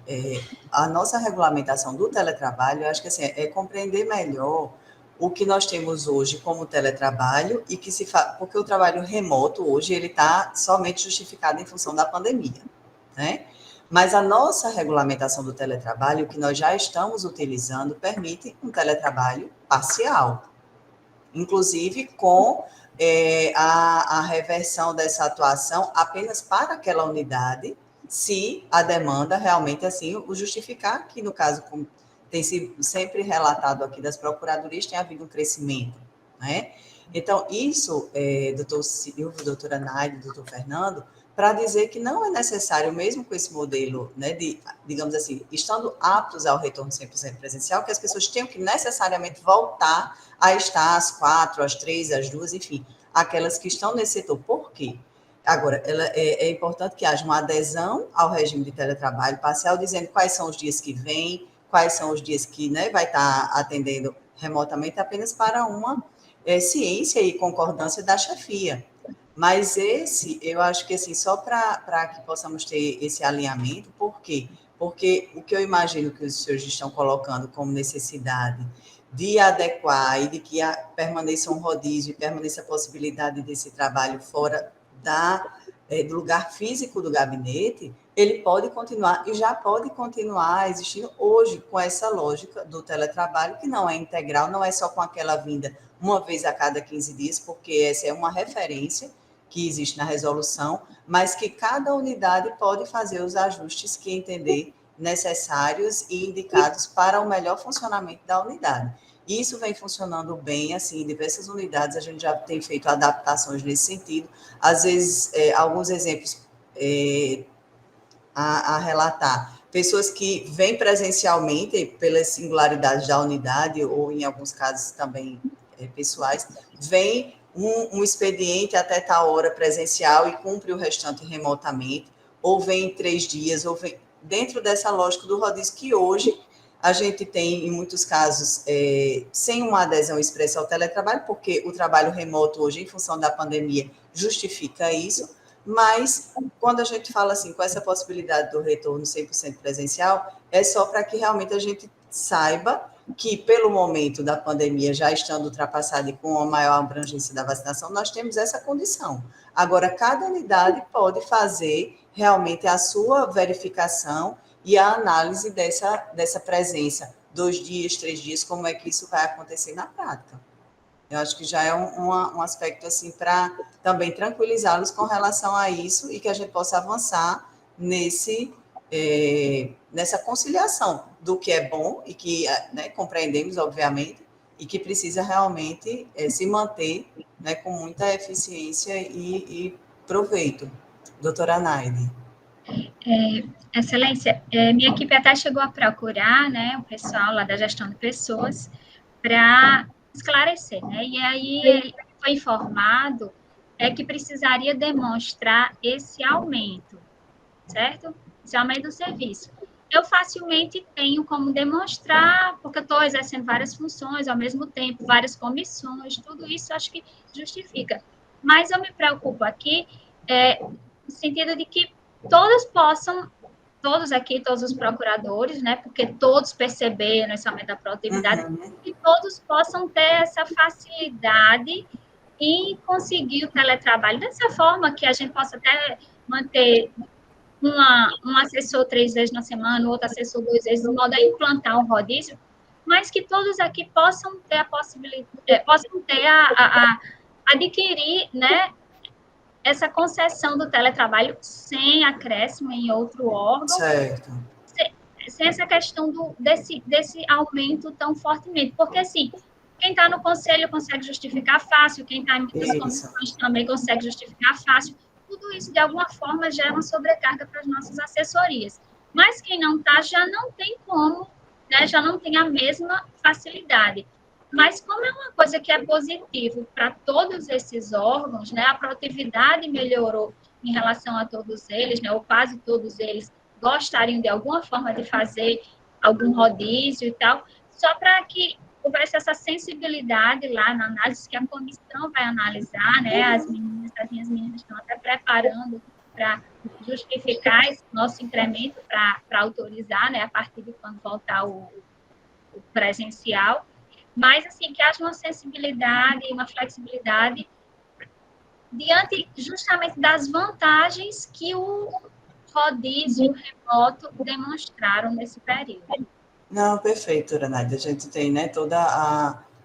a nossa regulamentação do teletrabalho, eu acho que assim, é compreender melhor o que nós temos hoje como teletrabalho e que porque o trabalho remoto hoje ele está somente justificado em função da pandemia, né? Mas a nossa regulamentação do teletrabalho, que nós já estamos utilizando, permite um teletrabalho parcial, inclusive com a reversão dessa atuação apenas para aquela unidade, se a demanda realmente assim o justificar, que no caso, como tem sido sempre relatado aqui das procuradorias, tem havido um crescimento, né? Então, isso, doutor Silvio, doutora Naide, doutor Fernando, para dizer que não é necessário, mesmo com esse modelo, né, de, digamos assim, estando aptos ao retorno 100% presencial, que as pessoas tenham que necessariamente voltar a estar às 4, às 3, às 2, enfim, aquelas que estão nesse setor. Por quê? Agora, é importante que haja uma adesão ao regime de teletrabalho parcial, dizendo quais são os dias que vêm, quais são os dias que, né, vai estar atendendo remotamente apenas para uma ciência e concordância da chefia. Mas eu acho que assim, só para que possamos ter esse alinhamento, por quê? Porque o que eu imagino que os senhores estão colocando como necessidade de adequar e de que permaneça um rodízio e permaneça a possibilidade desse trabalho fora do lugar físico do gabinete, ele pode continuar e já pode continuar existindo hoje com essa lógica do teletrabalho, que não é integral, não é só com aquela vinda uma vez a cada 15 dias, porque essa é uma referência que existe na resolução, mas que cada unidade pode fazer os ajustes que entender necessários e indicados para o melhor funcionamento da unidade. Isso vem funcionando bem, assim, em diversas unidades, a gente já tem feito adaptações nesse sentido. Às vezes, alguns exemplos a relatar. Pessoas que vêm presencialmente, pelas singularidades da unidade, ou em alguns casos também pessoais, vêm um expediente até tal hora presencial e cumpre o restante remotamente, ou vem em 3 dias, ou vem dentro dessa lógica do rodízio que hoje A gente tem, em muitos casos, sem uma adesão expressa ao teletrabalho, porque o trabalho remoto hoje, em função da pandemia, justifica isso, mas quando a gente fala assim, com essa possibilidade do retorno 100% presencial, é só para que realmente a gente saiba que, pelo momento da pandemia, já estando ultrapassada e com a maior abrangência da vacinação, nós temos essa condição. Agora, cada unidade pode fazer realmente a sua verificação e a análise dessa presença, 2 dias, 3 dias, como é que isso vai acontecer na prática. Eu acho que já é um aspecto assim para também tranquilizá-los com relação a isso e que a gente possa avançar nessa conciliação do que é bom e que, né, compreendemos, obviamente, e que precisa realmente se manter, né, com muita eficiência e proveito. Doutora Naide. Excelência, minha equipe até chegou a procurar, né, o pessoal lá da gestão de pessoas para esclarecer, né, e aí ele foi informado que precisaria demonstrar esse aumento, certo? Esse aumento do serviço. Eu facilmente tenho como demonstrar, porque eu estou exercendo várias funções ao mesmo tempo, várias comissões, tudo isso acho que justifica. Mas eu me preocupo aqui no sentido de que todos aqui, todos os procuradores, né, porque todos perceberam esse aumento da produtividade, que todos possam ter essa facilidade em conseguir o teletrabalho dessa forma que a gente possa até manter um assessor 3 vezes na semana, outro assessor 2 vezes, de modo a implantar um rodízio, mas que todos aqui possam ter a possibilidade, possam ter adquirir, né, essa concessão do teletrabalho sem acréscimo em outro órgão, certo. Sem essa questão desse aumento tão fortemente, porque, assim, quem está no conselho consegue justificar fácil, quem está em muitas comissões também consegue justificar fácil, tudo isso, de alguma forma, gera uma sobrecarga para as nossas assessorias, mas quem não está já não tem como, né, já não tem a mesma facilidade. Mas como é uma coisa que é positivo para todos esses órgãos, né, a produtividade melhorou em relação a todos eles, né, ou quase todos eles gostariam de alguma forma de fazer algum rodízio e tal, só para que houvesse essa sensibilidade lá na análise que a comissão vai analisar, né, as minhas meninas estão até preparando para justificar esse nosso incremento para autorizar, né, a partir de quando voltar o presencial, mas, assim, que haja uma sensibilidade e uma flexibilidade diante justamente das vantagens que o rodízio remoto demonstraram nesse período. Não, perfeito, Dona Naide. A gente tem, né, toda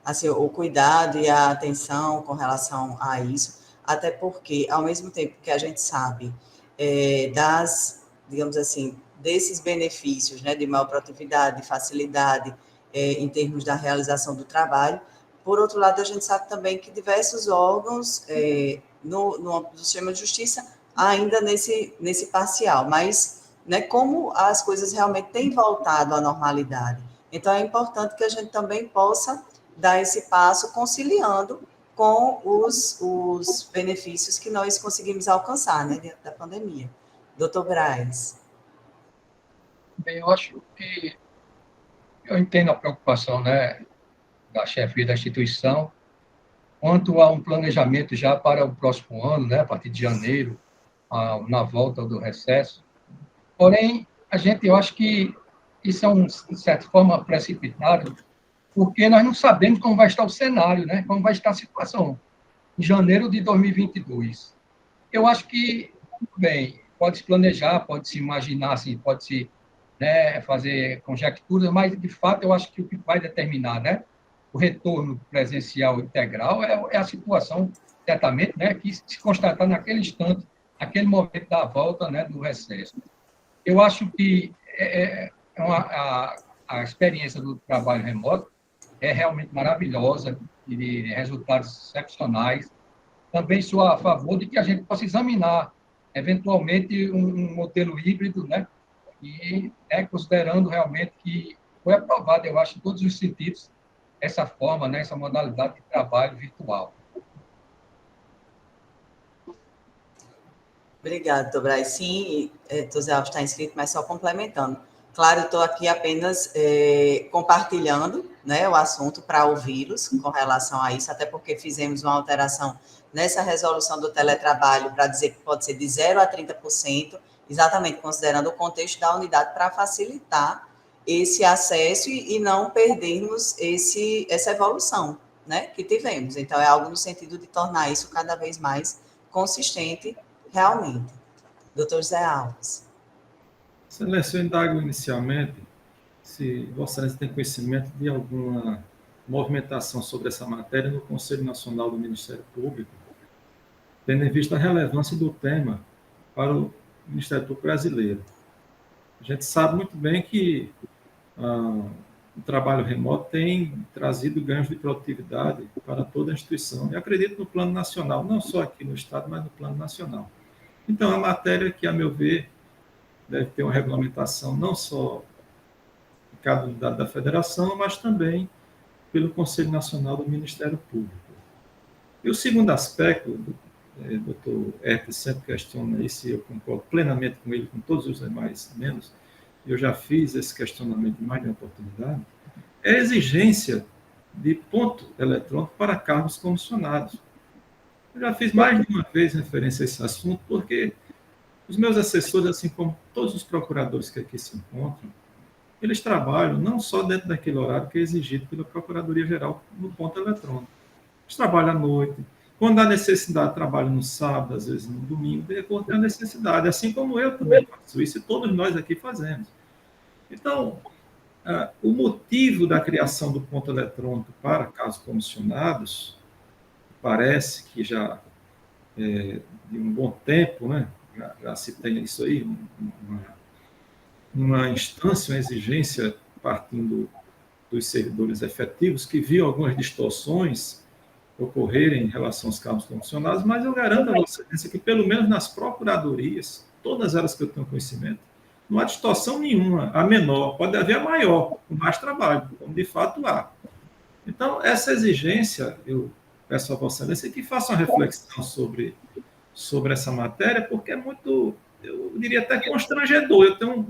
assim, o cuidado e a atenção com relação a isso, até porque, ao mesmo tempo que a gente sabe digamos assim, desses benefícios, né, de maior produtividade, de facilidade, em termos da realização do trabalho. Por outro lado, a gente sabe também que diversos órgãos no sistema de justiça ainda nesse parcial, mas, né, como as coisas realmente têm voltado à normalidade. Então, é importante que a gente também possa dar esse passo conciliando com os benefícios que nós conseguimos alcançar, né, dentro da pandemia. Doutor Braz. Bem, eu acho que eu entendo a preocupação, né, da chefia da instituição quanto a um planejamento já para o próximo ano, né, a partir de janeiro, na volta do recesso. Porém, eu acho que isso é, de certa forma, precipitado, porque nós não sabemos como vai estar o cenário, né, como vai estar a situação em janeiro de 2022. Eu acho que, bem, pode-se planejar, pode-se imaginar, assim, pode-se, né, fazer conjecturas, mas, de fato, eu acho que o que vai determinar, né, o retorno presencial integral é a situação, certamente, né, que se constatar naquele instante, naquele momento da volta, né, do recesso. Eu acho que a experiência do trabalho remoto é realmente maravilhosa, de resultados excepcionais. Também sou a favor de que a gente possa examinar, eventualmente, um modelo híbrido, né, e considerando realmente que foi aprovado, eu acho, em todos os sentidos, essa forma, né, essa modalidade de trabalho virtual. Obrigada, doutor Braz. Sim, José Alves está inscrito, mas só complementando. Claro, estou aqui apenas compartilhando, né, o assunto para ouvi-los com relação a isso, até porque fizemos uma alteração nessa resolução do teletrabalho para dizer que pode ser de 0% a 30%, exatamente considerando o contexto da unidade para facilitar esse acesso e não perdermos essa evolução, né, que tivemos. Então, é algo no sentido de tornar isso cada vez mais consistente realmente. Doutor Zé Alves. Excelência, eu indago inicialmente se Vossa Excelência tem conhecimento de alguma movimentação sobre essa matéria no Conselho Nacional do Ministério Público, tendo em vista a relevância do tema para o Ministério Público brasileiro. A gente sabe muito bem que o trabalho remoto tem trazido ganhos de produtividade para toda a instituição, e acredito no plano nacional, não só aqui no Estado, mas no plano nacional. Então, é uma matéria que, a meu ver, deve ter uma regulamentação não só em cada unidade da federação, mas também pelo Conselho Nacional do Ministério Público. E o segundo aspecto, o doutor Herpes sempre questiona isso, e eu concordo plenamente com ele, com todos os demais membros, eu já fiz esse questionamento em mais de uma oportunidade, é a exigência de ponto eletrônico para cargos comissionados. Eu já fiz mais de uma vez referência a esse assunto, porque os meus assessores, assim como todos os procuradores que aqui se encontram, eles trabalham não só dentro daquele horário que é exigido pela Procuradoria-Geral no ponto eletrônico. Eles trabalham à noite. Quando há necessidade, trabalham no sábado, às vezes no domingo, de acordo com a necessidade. Assim como eu também faço isso e todos nós aqui fazemos. Então, o motivo da criação do ponto eletrônico para casos comissionados, parece que já de um bom tempo, né? Já se tem isso aí, uma instância, uma exigência partindo dos servidores efetivos que viam algumas distorções ocorrerem em relação aos cargos comissionados, mas eu garanto a Vossa Excelência que, pelo menos nas procuradorias, todas elas que eu tenho conhecimento, não há distorção nenhuma, a menor, pode haver a maior, com mais trabalho, como de fato há. Então, essa exigência, eu peço a Vossa Excelência que faça uma reflexão sobre essa matéria, porque é muito, eu diria até constrangedor. Eu tenho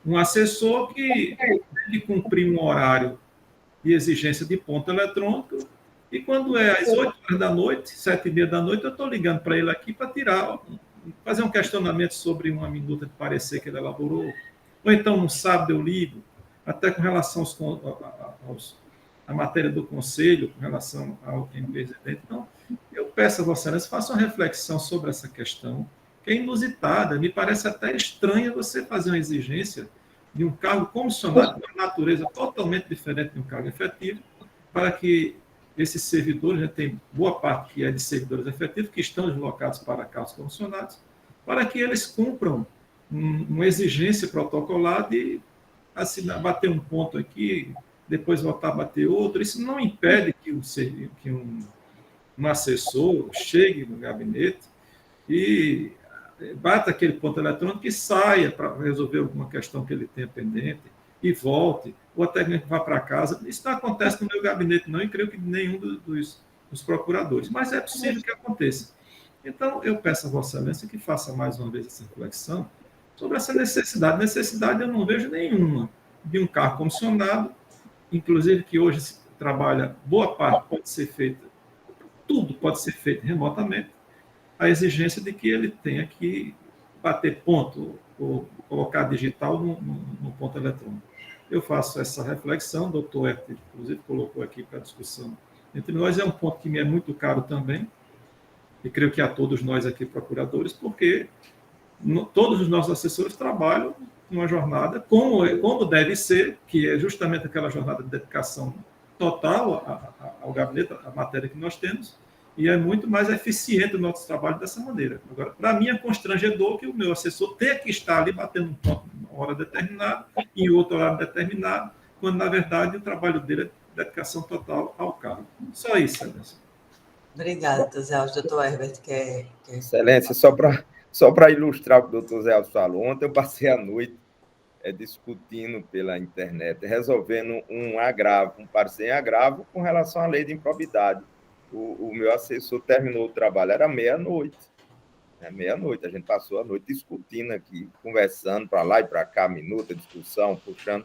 um assessor que tem que cumprir um horário de exigência de ponto eletrônico, e quando é às 8 horas da noite, 7h30 da noite, eu estou ligando para ele aqui para fazer um questionamento sobre uma minuta de parecer que ele elaborou, ou então no sábado eu ligo, até com relação à matéria do Conselho, com relação ao presidente. Então, eu peço a Vossa Excelência, faça uma reflexão sobre essa questão, que é inusitada, me parece até estranha você fazer uma exigência de um cargo comissionado de uma natureza totalmente diferente de um cargo efetivo, para que esses servidores, já tem boa parte que é de servidores efetivos, que estão deslocados para cargos comissionados, para que eles cumpram uma exigência protocolar de assinar, bater um ponto aqui, depois voltar a bater outro. Isso não impede que um assessor chegue no gabinete e bata aquele ponto eletrônico e saia para resolver alguma questão que ele tenha pendente e volte, ou até mesmo vá para casa. Isso não acontece no meu gabinete, não, e creio que nenhum dos procuradores, mas é possível que aconteça. Então, eu peço a Vossa Excelência que faça mais uma vez essa reflexão sobre essa necessidade. Necessidade eu não vejo nenhuma de um cargo comissionado, inclusive que hoje se trabalha, boa parte pode ser feita, tudo pode ser feito remotamente, a exigência de que ele tenha que bater ponto ou colocar digital no ponto eletrônico. Eu faço essa reflexão, o doutor Herpes, inclusive, colocou aqui para discussão entre nós, é um ponto que me é muito caro também, e creio que a todos nós aqui, procuradores, porque todos os nossos assessores trabalham numa jornada como deve ser, que é justamente aquela jornada de dedicação total ao gabinete, à matéria que nós temos, e é muito mais eficiente o nosso trabalho dessa maneira. Agora, para mim, é constrangedor que o meu assessor tenha que estar ali batendo um ponto em uma hora determinada, em outro horário determinado, quando, na verdade, o trabalho dele é dedicação total ao cargo. Só isso, Excelência. Obrigada, doutor Zé Alves. Doutor Herbert, quer... Excelência, só para ilustrar o que o doutor Zé Alves falou, ontem eu passei a noite discutindo pela internet, resolvendo um parecer em agravo com relação à lei de improbidade. O meu assessor terminou o trabalho, era meia-noite. Meia-noite, a gente passou a noite discutindo aqui, conversando para lá e para cá, minuta, discussão, puxando,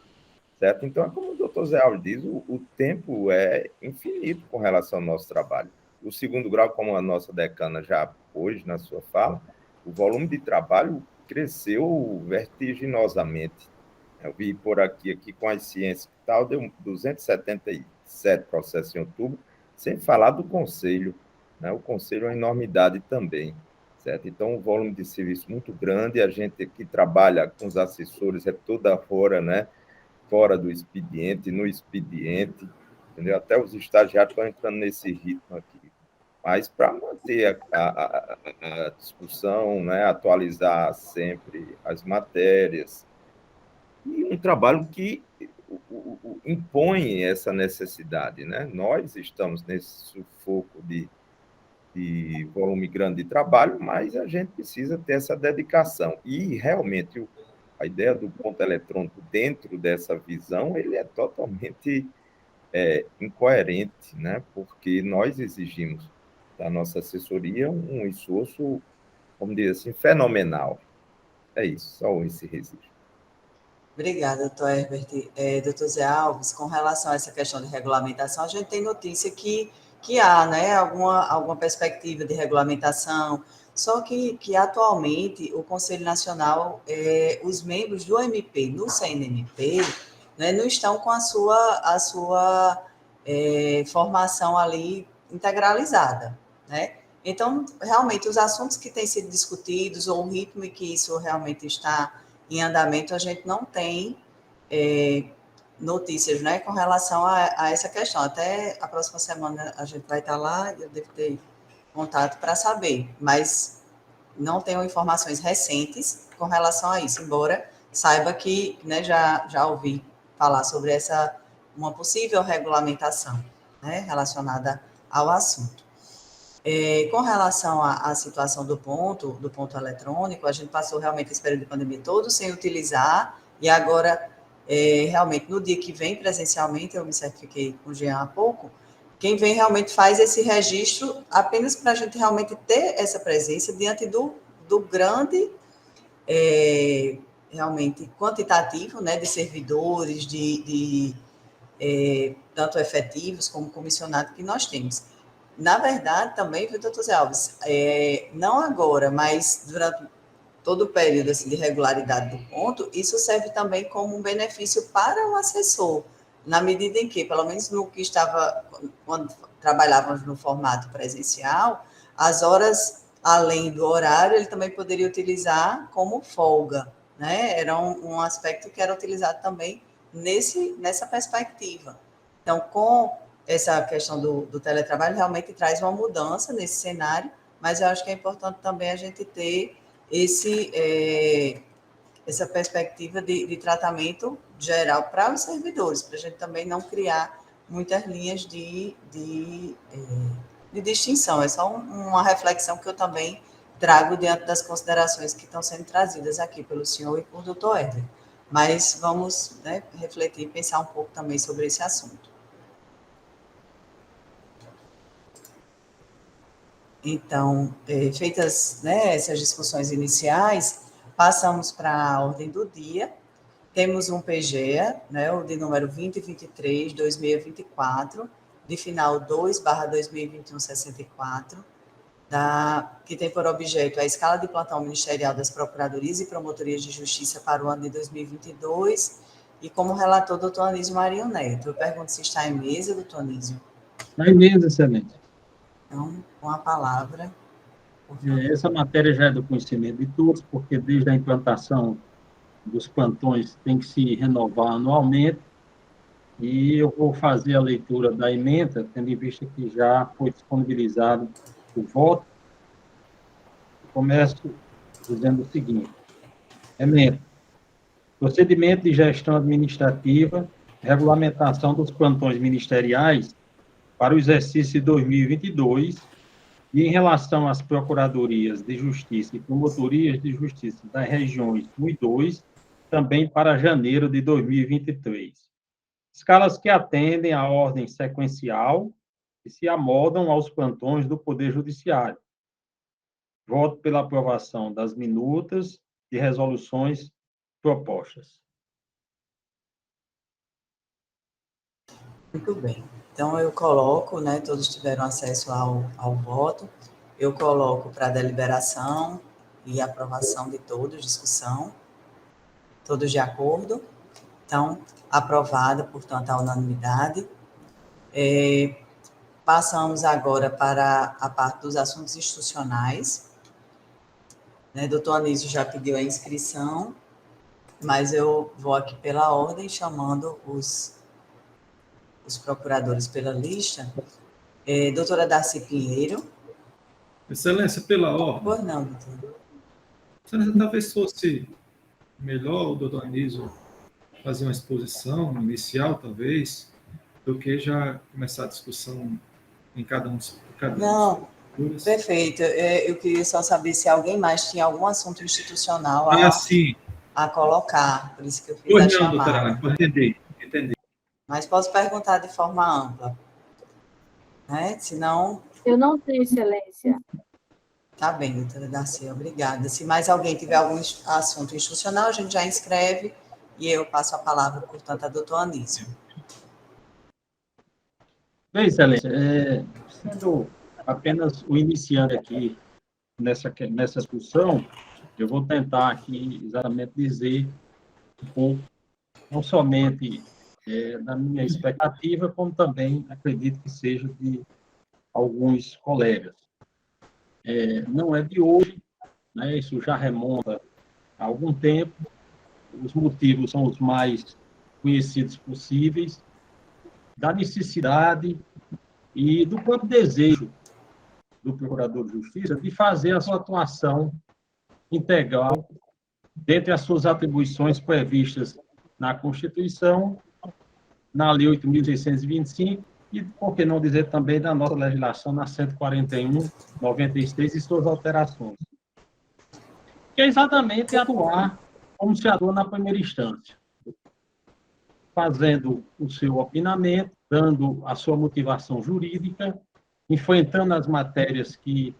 certo? Então, é como o doutor Zé Alves diz, o tempo é infinito com relação ao nosso trabalho. O segundo grau, como a nossa decana já pôs na sua fala, o volume de trabalho cresceu vertiginosamente. Eu vi por aqui com as ciências e tal, deu 277 processos em outubro, sem falar do conselho, né? O conselho é uma enormidade também, certo? Então, um volume de serviço muito grande, a gente que trabalha com os assessores é toda hora, né? Fora do expediente, no expediente, entendeu? Até os estagiários estão entrando nesse ritmo aqui. Mas para manter a discussão, né? Atualizar sempre as matérias, e um trabalho que impõe essa necessidade, né? Nós estamos nesse sufoco de volume grande de trabalho, mas a gente precisa ter essa dedicação. E, realmente, a ideia do ponto eletrônico dentro dessa visão, ele é totalmente incoerente, né? Porque nós exigimos da nossa assessoria um esforço, vamos dizer assim, fenomenal. É isso, só esse registro. Obrigada, doutor Herbert. Doutor Zé Alves, com relação a essa questão de regulamentação, a gente tem notícia que há, né, alguma perspectiva de regulamentação, só que atualmente o Conselho Nacional, os membros do MP, no CNMP, né, não estão com a sua formação ali integralizada, né? Então, realmente, os assuntos que têm sido discutidos, ou o ritmo em que isso realmente está em andamento, a gente não tem notícias, né, com relação a essa questão. Até a próxima semana a gente vai estar lá, eu devo ter contato para saber, mas não tenho informações recentes com relação a isso, embora saiba que, né, já ouvi falar sobre uma possível regulamentação, né, relacionada ao assunto. Com relação à situação do ponto eletrônico, a gente passou realmente esse período de pandemia todo sem utilizar, e agora, realmente, no dia que vem presencialmente, eu me certifiquei com o Jean há pouco, quem vem realmente faz esse registro apenas para a gente realmente ter essa presença diante do grande, realmente, quantitativo, né, de servidores, tanto efetivos como comissionados que nós temos. Na verdade, também, viu, doutor Zé Alves, não agora, mas durante todo o período assim, de regularidade do ponto, isso serve também como um benefício para o assessor, na medida em que, pelo menos no que estava, quando trabalhávamos no formato presencial, as horas além do horário, ele também poderia utilizar como folga, né? Era um aspecto que era utilizado também nessa perspectiva. Então, com essa questão do teletrabalho realmente traz uma mudança nesse cenário, mas eu acho que é importante também a gente ter essa perspectiva de tratamento geral para os servidores, para a gente também não criar muitas linhas de distinção. É só uma reflexão que eu também trago diante das considerações que estão sendo trazidas aqui pelo senhor e por doutor Éder. Mas vamos, né, refletir e pensar um pouco também sobre esse assunto. Então, feitas, né, essas discussões iniciais, passamos para a ordem do dia. Temos um PGEA, né, o de número 2023-2624, de final 2/2021-64, que tem por objeto a escala de plantão ministerial das procuradorias e promotorias de justiça para o ano de 2022, e como relator, doutor Anísio Marinho Neto. Eu pergunto se está em mesa, doutor Anísio. Está em mesa, excelente. Então, com a palavra. Essa matéria já é do conhecimento de todos, porque desde a implantação dos plantões tem que se renovar anualmente, e eu vou fazer a leitura da ementa, tendo em vista que já foi disponibilizado o voto. Começo dizendo o seguinte: ementa. Procedimento de gestão administrativa, regulamentação dos plantões ministeriais para o exercício de 2022, e em relação às procuradorias de justiça e promotorias de justiça das regiões 1 e 2, também para janeiro de 2023. Escalas que atendem à ordem sequencial e se amoldam aos plantões do Poder Judiciário. Voto pela aprovação das minutas e resoluções propostas. Muito bem. Então, eu coloco, né, todos tiveram acesso ao voto, eu coloco para deliberação e aprovação de todos, discussão, todos de acordo. Então, aprovada, portanto, a unanimidade. Passamos agora para a parte dos assuntos institucionais. Doutor Anísio já pediu a inscrição, mas eu vou aqui pela ordem, chamando os procuradores pela lista. Doutora Darcy Pinheiro. Excelência, pela ordem. Pois não, doutor. Excelência, talvez fosse melhor o doutor Anísio fazer uma exposição inicial, talvez, do que já começar a discussão em cada um. Não, perfeito. Eu queria só saber se alguém mais tinha algum assunto institucional a colocar, por isso que eu fiz a chamada. Doutora, entendi. Mas posso perguntar de forma ampla, né? Senão... Eu não tenho, excelência. Tá bem, doutora Darcy, obrigada. Se mais alguém tiver algum assunto institucional, a gente já inscreve e eu passo a palavra, portanto, a doutor Anísio. Bem, excelência, sendo apenas o iniciante aqui nessa discussão, eu vou tentar aqui exatamente dizer um pouco, não somente da minha expectativa, como também acredito que seja de alguns colegas. Não é de hoje, né, isso já remonta a algum tempo, os motivos são os mais conhecidos possíveis, da necessidade e do próprio desejo do Procurador de Justiça de fazer a sua atuação integral dentre as suas atribuições previstas na Constituição, na Lei 8.625 e, por que não dizer também, da nossa legislação na 141/96 e suas alterações. Que é exatamente atuar como se atua na primeira instância, fazendo o seu opinamento, dando a sua motivação jurídica, enfrentando as matérias que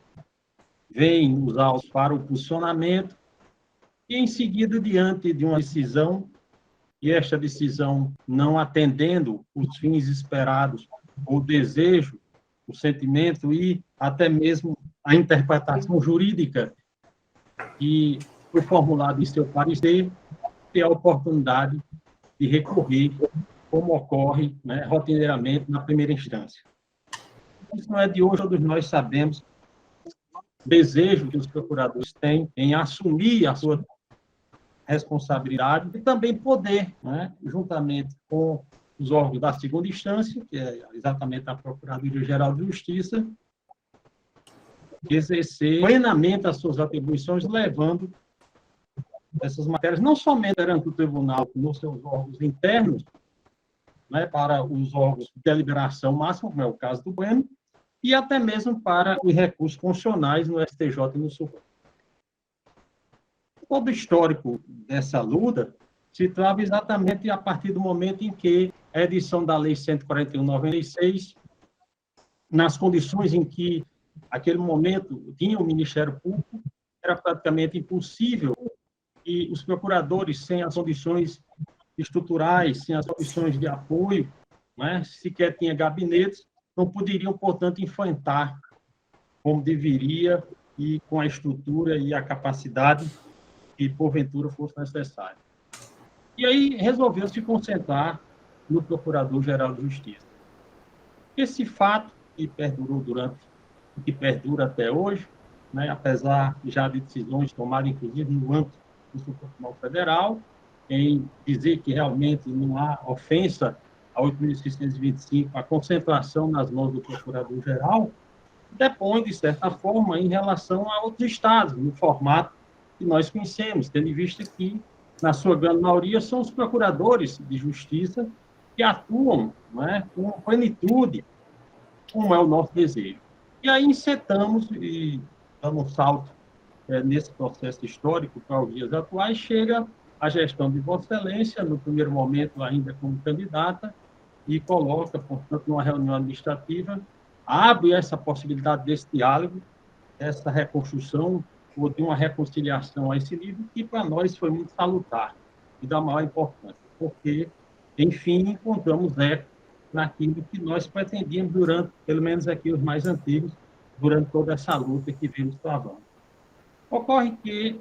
vêm nos autos para o posicionamento e, em seguida, diante de uma decisão, e esta decisão não atendendo os fins esperados, o desejo, o sentimento e até mesmo a interpretação jurídica que foi formulada em seu parecer, ter a oportunidade de recorrer, como ocorre, né, rotineiramente na primeira instância. Isso não é de hoje, todos nós sabemos o desejo que os procuradores têm em assumir a sua responsabilidade e também poder, né, juntamente com os órgãos da segunda instância, que é exatamente a Procuradoria-Geral de Justiça, exercer plenamente as suas atribuições, levando essas matérias, não somente perante o tribunal, nos seus órgãos internos, né, para os órgãos de deliberação máxima, como é o caso do Bueno, e até mesmo para os recursos constitucionais no STJ e no Supremo. Todo o histórico dessa luta se trava exatamente a partir do momento em que a edição da Lei 141/96, nas condições em que, naquele momento, tinha o Ministério Público, era praticamente impossível que os procuradores, sem as condições estruturais, sem as condições de apoio, né, sequer tinha gabinetes, não poderiam, portanto, enfrentar como deveria e com a estrutura e a capacidade que, porventura, fosse necessário. E aí resolveu se concentrar no Procurador-Geral de Justiça. Esse fato que perdurou que perdura até hoje, né, apesar já de decisões tomadas, inclusive, no âmbito do Supremo Tribunal Federal, em dizer que realmente não há ofensa a 8.625, a concentração nas mãos do Procurador-Geral, depõe, de certa forma, em relação a outros estados, no formato que nós conhecemos, tendo em vista que, na sua grande maioria, são os procuradores de justiça que atuam, né, com plenitude, como é o nosso desejo. E aí incitamos, e dando um salto nesse processo histórico para os dias atuais, chega a gestão de Vossa Excelência, no primeiro momento ainda como candidata, e coloca, portanto, numa reunião administrativa, abre essa possibilidade desse diálogo essa reconstrução ou de uma reconciliação a esse nível, que para nós foi muito salutar e da maior importância, porque, enfim, encontramos eco naquilo que nós pretendíamos durante, pelo menos aqui os mais antigos, durante toda essa luta que vimos travando. Ocorre que,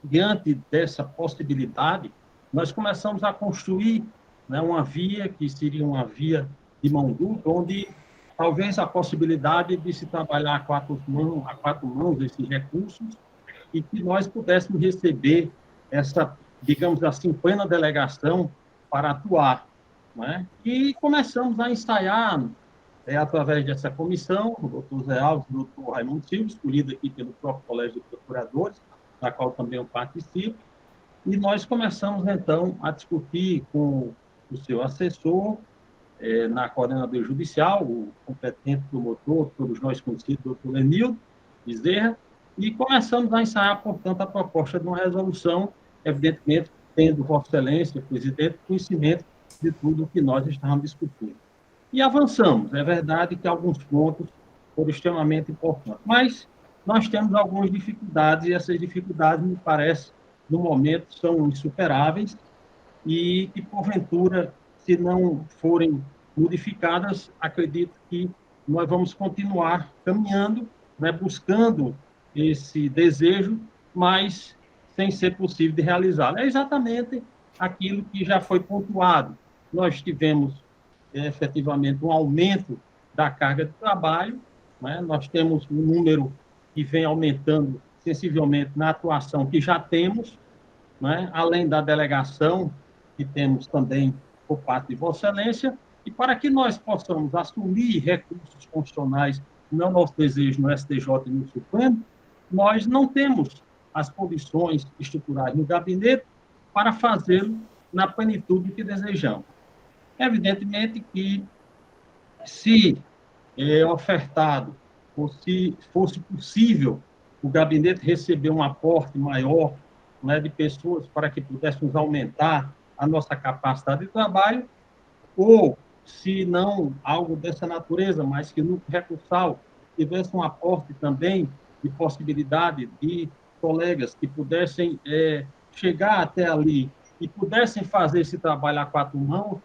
diante dessa possibilidade, nós começamos a construir, né, uma via que seria uma via de mão dupla, onde talvez a possibilidade de se trabalhar a quatro mãos esses recursos e que nós pudéssemos receber essa, digamos assim, plena delegação para atuar, né? E começamos a ensaiar, através dessa comissão, o doutor Zé Alves e o doutor Raimundo Silva, escolhido aqui pelo próprio Colégio de Procuradores, da qual também eu participo, e nós começamos, então, a discutir com o seu assessor, na coordenadoria judicial, o competente promotor, todos nós conhecidos, o doutor Lenildo Bezerra, e começamos a ensaiar, portanto, a proposta de uma resolução, evidentemente, tendo Vossa Excelência, presidente, conhecimento de tudo o que nós estávamos discutindo. E avançamos. É verdade que alguns pontos foram extremamente importantes, mas nós temos algumas dificuldades, e essas dificuldades, me parece, no momento, são insuperáveis, e que, porventura, se não forem modificadas, acredito que nós vamos continuar caminhando, né, buscando esse desejo, mas sem ser possível de realizá-lo. É exatamente aquilo que já foi pontuado. Nós tivemos, efetivamente, um aumento da carga de trabalho, né? Nós temos um número que vem aumentando sensivelmente na atuação que já temos, né? Além da delegação que temos também por parte de Vossa Excelência, e para que nós possamos assumir recursos constitucionais, não é o nosso desejo no STJ e no Supremo, nós não temos as condições estruturais no gabinete para fazê-lo na plenitude que desejamos. Evidentemente que, se ofertado, ou se fosse possível o gabinete receber um aporte maior, né, de pessoas para que pudéssemos aumentar a nossa capacidade de trabalho, ou, se não algo dessa natureza, mas que no recursal tivesse um aporte também de possibilidade de colegas que pudessem chegar até ali e pudessem fazer esse trabalho a quatro mãos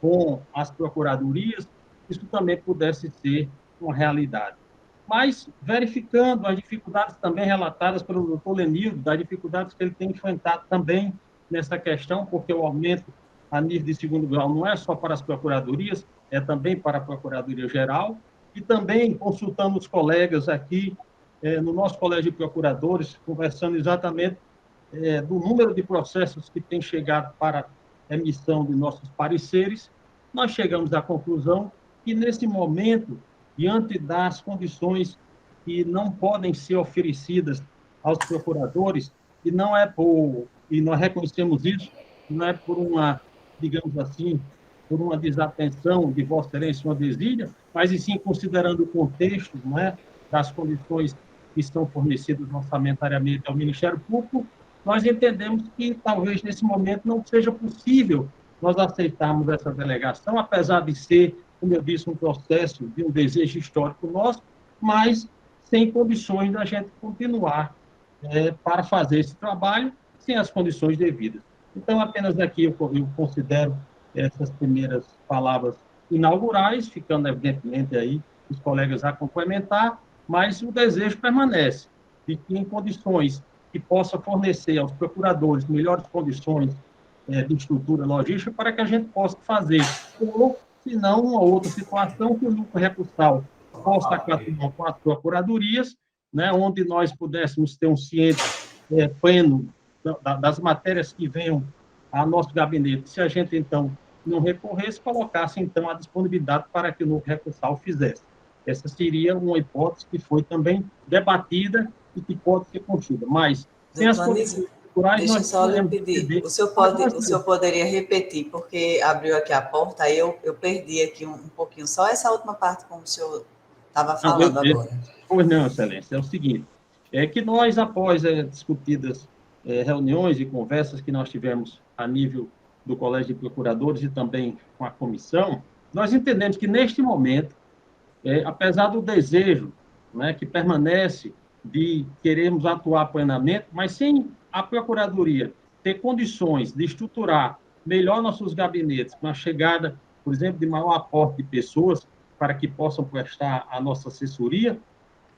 com as procuradorias, isso também pudesse ser uma realidade. Mas, verificando as dificuldades também relatadas pelo doutor Lenildo, das dificuldades que ele tem enfrentado também nessa questão, porque o aumento a nível de segundo grau não é só para as procuradorias, é também para a Procuradoria-Geral, e também consultando os colegas aqui no nosso Colégio de Procuradores, conversando exatamente do número de processos que tem chegado para emissão de nossos pareceres, nós chegamos à conclusão que, nesse momento, diante das condições que não podem ser oferecidas aos procuradores, e não é por, e nós reconhecemos isso, não é por uma, digamos assim, por uma desatenção de Vossa Excelência, uma desídia, mas e sim considerando o contexto, não é, das condições que são fornecidas orçamentariamente ao Ministério Público, nós entendemos que talvez nesse momento não seja possível nós aceitarmos essa delegação, apesar de ser, como eu disse, um processo de um desejo histórico nosso, mas sem condições da gente continuar para fazer esse trabalho sem as condições devidas. Então, apenas aqui eu considero essas primeiras palavras inaugurais, ficando evidentemente aí os colegas a complementar, mas o desejo permanece de que, em condições que possa fornecer aos procuradores melhores condições de estrutura logística para que a gente possa fazer, ou, se não, uma outra situação que o lucro recursal possa atuar com as procuradorias, né, onde nós pudéssemos ter um ciente pleno das matérias que venham ao nosso gabinete. Se a gente, então, não recorresse, colocasse, então, a disponibilidade para que o lucro recursal fizesse. Essa seria uma hipótese que foi também debatida e que pode ser contida. Mas, sem as condições culturais, deixa eu nós só lhe pedir. O senhor poderia repetir, porque abriu aqui a porta, aí eu perdi aqui um pouquinho, só essa última parte, como o senhor estava falando agora. Pois não, Excelência, é o seguinte, é que nós, após discutidas reuniões e conversas que nós tivemos a nível do Colégio de Procuradores e também com a comissão, nós entendemos que, neste momento, apesar do desejo né, que permanece de querermos atuar plenamente, mas sem a Procuradoria ter condições de estruturar melhor nossos gabinetes, com a chegada, por exemplo, de maior aporte de pessoas para que possam prestar a nossa assessoria,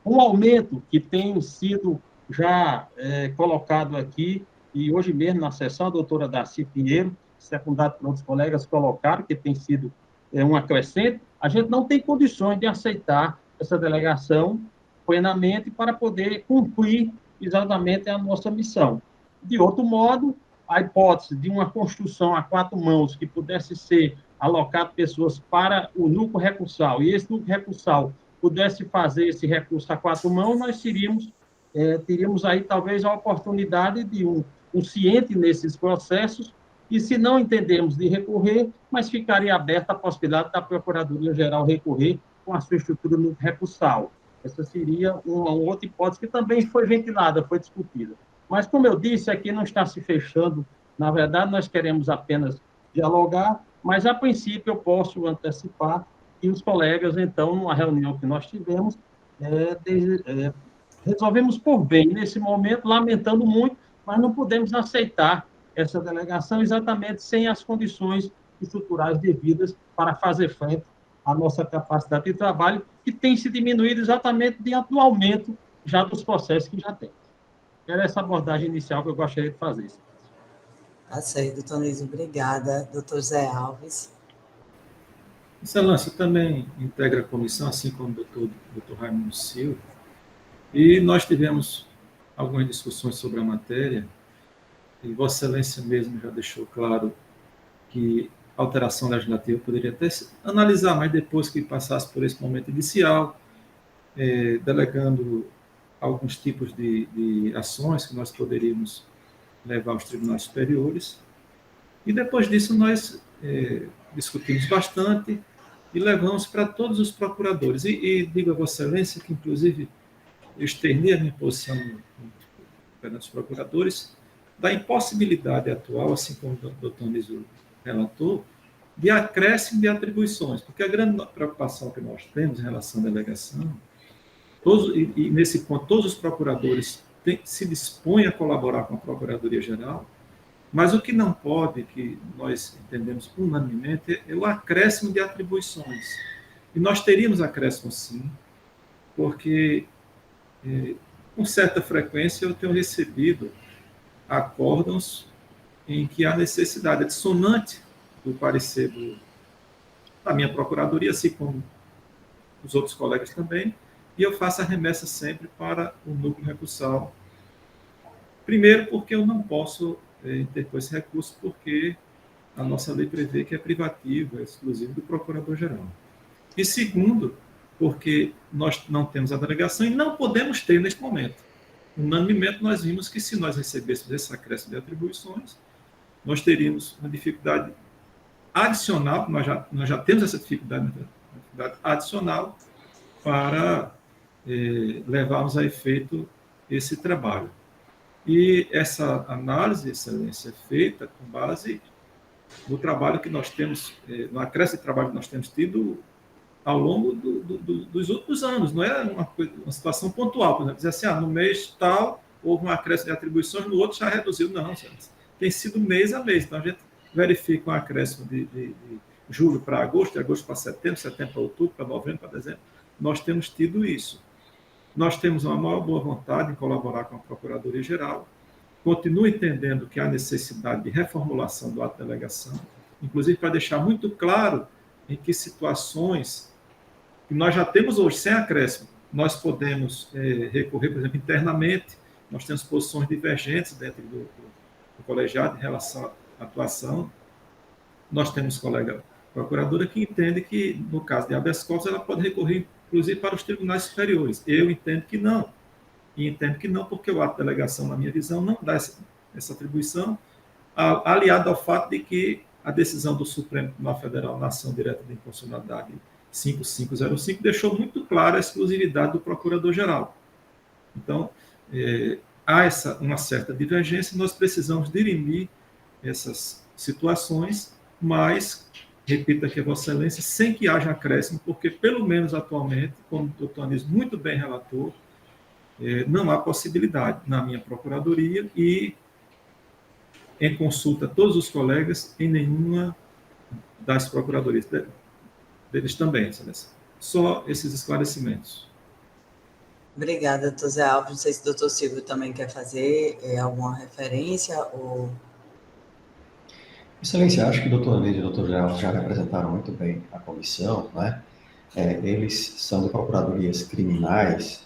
um aumento que tem sido já colocado aqui, e hoje mesmo na sessão, a doutora Darcy Pinheiro, secundado por outros colegas, colocaram que tem sido um acrescente, a gente não tem condições de aceitar essa delegação plenamente para poder cumprir exatamente a nossa missão. De outro modo, a hipótese de uma construção a 4 mãos que pudesse ser alocado pessoas para o núcleo recursal, e esse núcleo recursal pudesse fazer esse recurso a 4 mãos, nós teríamos aí talvez a oportunidade de um ciente nesses processos, e se não entendermos de recorrer, mas ficaria aberta a possibilidade da Procuradoria-Geral recorrer com a sua estrutura no recursal. Essa seria uma outra hipótese que também foi ventilada, foi discutida. Mas, como eu disse, aqui não está se fechando. Na verdade, nós queremos apenas dialogar, mas, a princípio, eu posso antecipar que os colegas, então, numa reunião que nós tivemos, resolvemos por bem, nesse momento, lamentando muito, mas não podemos aceitar essa delegação exatamente sem as condições estruturais devidas para fazer frente à nossa capacidade de trabalho, que tem se diminuído exatamente diante do aumento já dos processos que já temos. Era essa abordagem inicial que eu gostaria de fazer. Tá certo, doutor Nísio, obrigada. Doutor Zé Alves. Excelência, também integra a comissão, assim como o doutor Raimundo Silva, e nós tivemos algumas discussões sobre a matéria, e Vossa Excelência mesmo já deixou claro que a alteração legislativa poderia até analisar, mas depois que passasse por esse momento inicial, delegando alguns tipos de ações que nós poderíamos levar aos tribunais superiores. E depois disso nós discutimos bastante e levamos para todos os procuradores. E digo a Vossa Excelência que, inclusive, eu externei a minha posição perante os procuradores da impossibilidade atual, assim como o doutor Nísio relatou, de acréscimo de atribuições, porque a grande preocupação que nós temos em relação à delegação, nesse ponto, todos os procuradores se dispõem a colaborar com a Procuradoria-Geral, mas o que não pode, que nós entendemos unanimemente, é o acréscimo de atribuições. E nós teríamos acréscimo, sim, porque, com certa frequência, eu tenho recebido acórdãos em que há necessidade dissonante do parecer da minha procuradoria, assim como os outros colegas também, e eu faço a remessa sempre para o núcleo recursal. Primeiro, porque eu não posso interpor esse recurso, porque a nossa lei prevê que é privativo, é exclusivo do Procurador-Geral. E segundo, porque nós não temos a delegação e não podemos ter neste momento. Unanimemente, nós vimos que se nós recebêssemos esse acréscimo de atribuições, nós teríamos uma dificuldade adicional, nós já temos essa dificuldade adicional para levarmos a efeito esse trabalho. E essa análise, Excelência, é feita com base no trabalho que nós temos, no acréscimo de trabalho que nós temos tido ao longo dos últimos anos. Não é uma situação pontual, por exemplo, dizer assim, no mês tal houve um acréscimo de atribuições, no outro já reduziu. Não, tem sido mês a mês. Então, a gente verifica um acréscimo de julho para agosto, de agosto para setembro, setembro para outubro, para novembro, para dezembro. Nós temos tido isso. Nós temos uma maior boa vontade em colaborar com a Procuradoria-Geral. Continuo entendendo que há necessidade de reformulação do ato de delegação, inclusive para deixar muito claro em que situações que nós já temos hoje sem acréscimo, nós podemos recorrer, por exemplo, internamente. Nós temos posições divergentes dentro do colegiado em relação à atuação. Nós temos colega procuradora que entende que, no caso de habeas corpus, ela pode recorrer, inclusive, para os tribunais superiores. Eu entendo que não. E entendo que não, porque o ato de delegação, na minha visão, não dá essa atribuição, aliado ao fato de que a decisão do Supremo Tribunal Federal na ação direta de inconstitucionalidade 5505 deixou muito clara a exclusividade do Procurador-Geral. Então, há uma certa divergência, nós precisamos dirimir essas situações, mas repito aqui a Vossa Excelência, sem que haja acréscimo, porque, pelo menos atualmente, como o doutor Anísio muito bem relatou, não há possibilidade na minha procuradoria e em consulta a todos os colegas, em nenhuma das procuradorias deles também, Excelência. Só esses esclarecimentos. Obrigada, doutor Zé Alves. Não sei se o doutor Silvio também quer fazer alguma referência ou... Excelência, acho que o doutor Anísio e o doutor Zé Alves já representaram muito bem a comissão, né? Eles são de procuradorias criminais.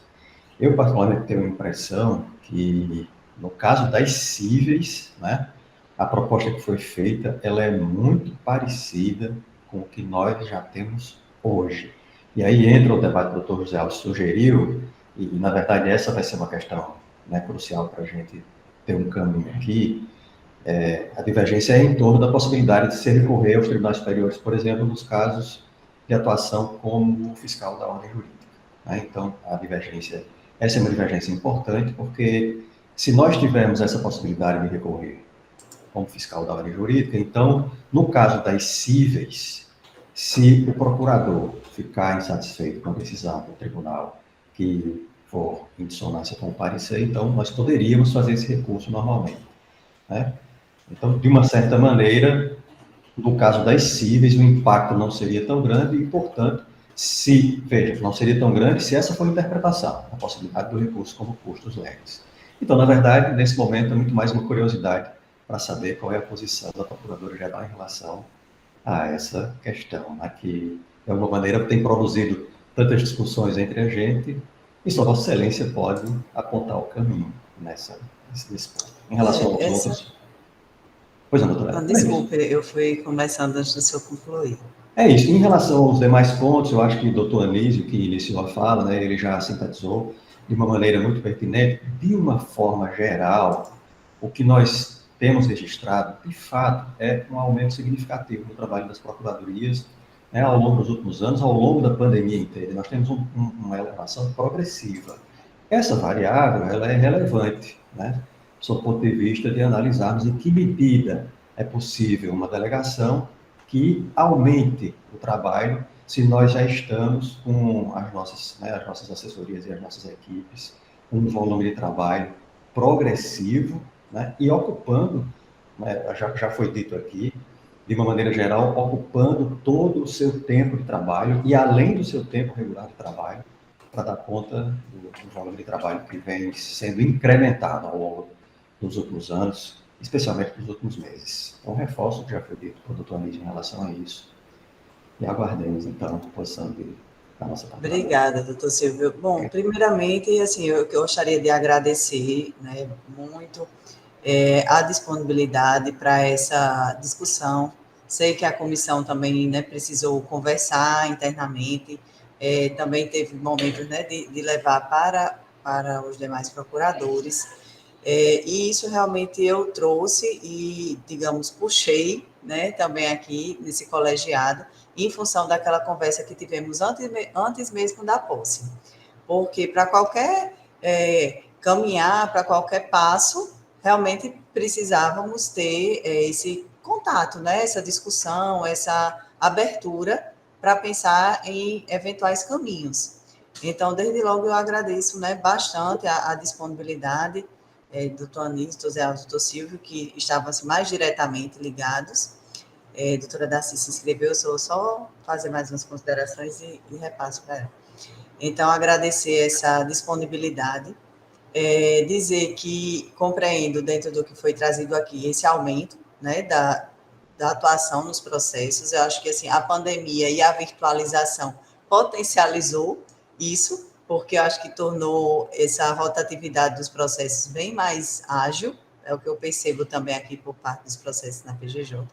Eu, particularmente, tenho a impressão que, no caso das cíveis, né, a proposta que foi feita, ela é muito parecida com o que nós já temos hoje. E aí entra o debate que o doutor José Alves sugeriu, e, na verdade, essa vai ser uma questão, né, crucial para a gente ter um caminho aqui. A divergência é em torno da possibilidade de se recorrer aos tribunais superiores, por exemplo, nos casos de atuação como fiscal da ordem jurídica, né? Então, essa é uma divergência importante, porque se nós tivermos essa possibilidade de recorrer como fiscal da ordem jurídica, então, no caso das cíveis, se o procurador ficar insatisfeito com a decisão do tribunal que for em dissonância com o parecer, então nós poderíamos fazer esse recurso normalmente, né? Então, de uma certa maneira, no caso das cíveis, o impacto não seria tão grande e, portanto, não seria tão grande se essa for a interpretação, a possibilidade do recurso como custos legais. Então, na verdade, nesse momento, é muito mais uma curiosidade para saber qual é a posição da Procuradora-Geral em relação a essa questão, né, que, de alguma maneira, tem produzido tantas discussões entre a gente, e só Vossa Excelência pode apontar o caminho nesse ponto. Em relação aos outros... Pois não, doutora. Desculpe, eu fui começando antes do senhor concluir. É isso. Em relação aos demais pontos, eu acho que o doutor Anísio, que iniciou a fala, né, ele já sintetizou de uma maneira muito pertinente. De uma forma geral, o que nós temos registrado, de fato, é um aumento significativo no trabalho das procuradorias, né, ao longo dos últimos anos, ao longo da pandemia inteira. Nós temos uma elevação progressiva. Essa variável, ela é relevante, né, sob o ponto de vista de analisarmos em que medida é possível uma delegação que aumente o trabalho se nós já estamos com as nossas assessorias e as nossas equipes com um volume de trabalho progressivo, né, e ocupando, né, já foi dito aqui, de uma maneira geral, ocupando todo o seu tempo de trabalho e além do seu tempo regular de trabalho para dar conta do volume de trabalho que vem sendo incrementado ao longo dos últimos anos, especialmente nos últimos meses. Então, reforço o que já foi dito pelo doutor Anísio em relação a isso. E aguardemos, então, a posição da nossa palavra. Obrigada, doutor Silvio. Bom, primeiramente, assim, eu gostaria de agradecer, né, muito a disponibilidade para essa discussão. Sei que a comissão também, né, precisou conversar internamente, também teve momentos, né, de levar para os demais procuradores. E isso realmente eu trouxe e, digamos, puxei, né, também aqui nesse colegiado, em função daquela conversa que tivemos antes mesmo da posse. Porque para qualquer caminhar, para qualquer passo, realmente precisávamos ter esse contato, né, essa discussão, essa abertura para pensar em eventuais caminhos. Então, desde logo, eu agradeço, né, bastante a disponibilidade doutor Anísio, doutor Zé Alves, doutor Silvio, que estavam assim, mais diretamente ligados. Doutora Darcy se inscreveu, eu só fazer mais umas considerações e repasso para ela. Então, agradecer essa disponibilidade, dizer que compreendo, dentro do que foi trazido aqui, esse aumento, né, da atuação nos processos. Eu acho que assim, a pandemia e a virtualização potencializou isso, porque eu acho que tornou essa rotatividade dos processos bem mais ágil, é o que eu percebo também aqui por parte dos processos na PGJ.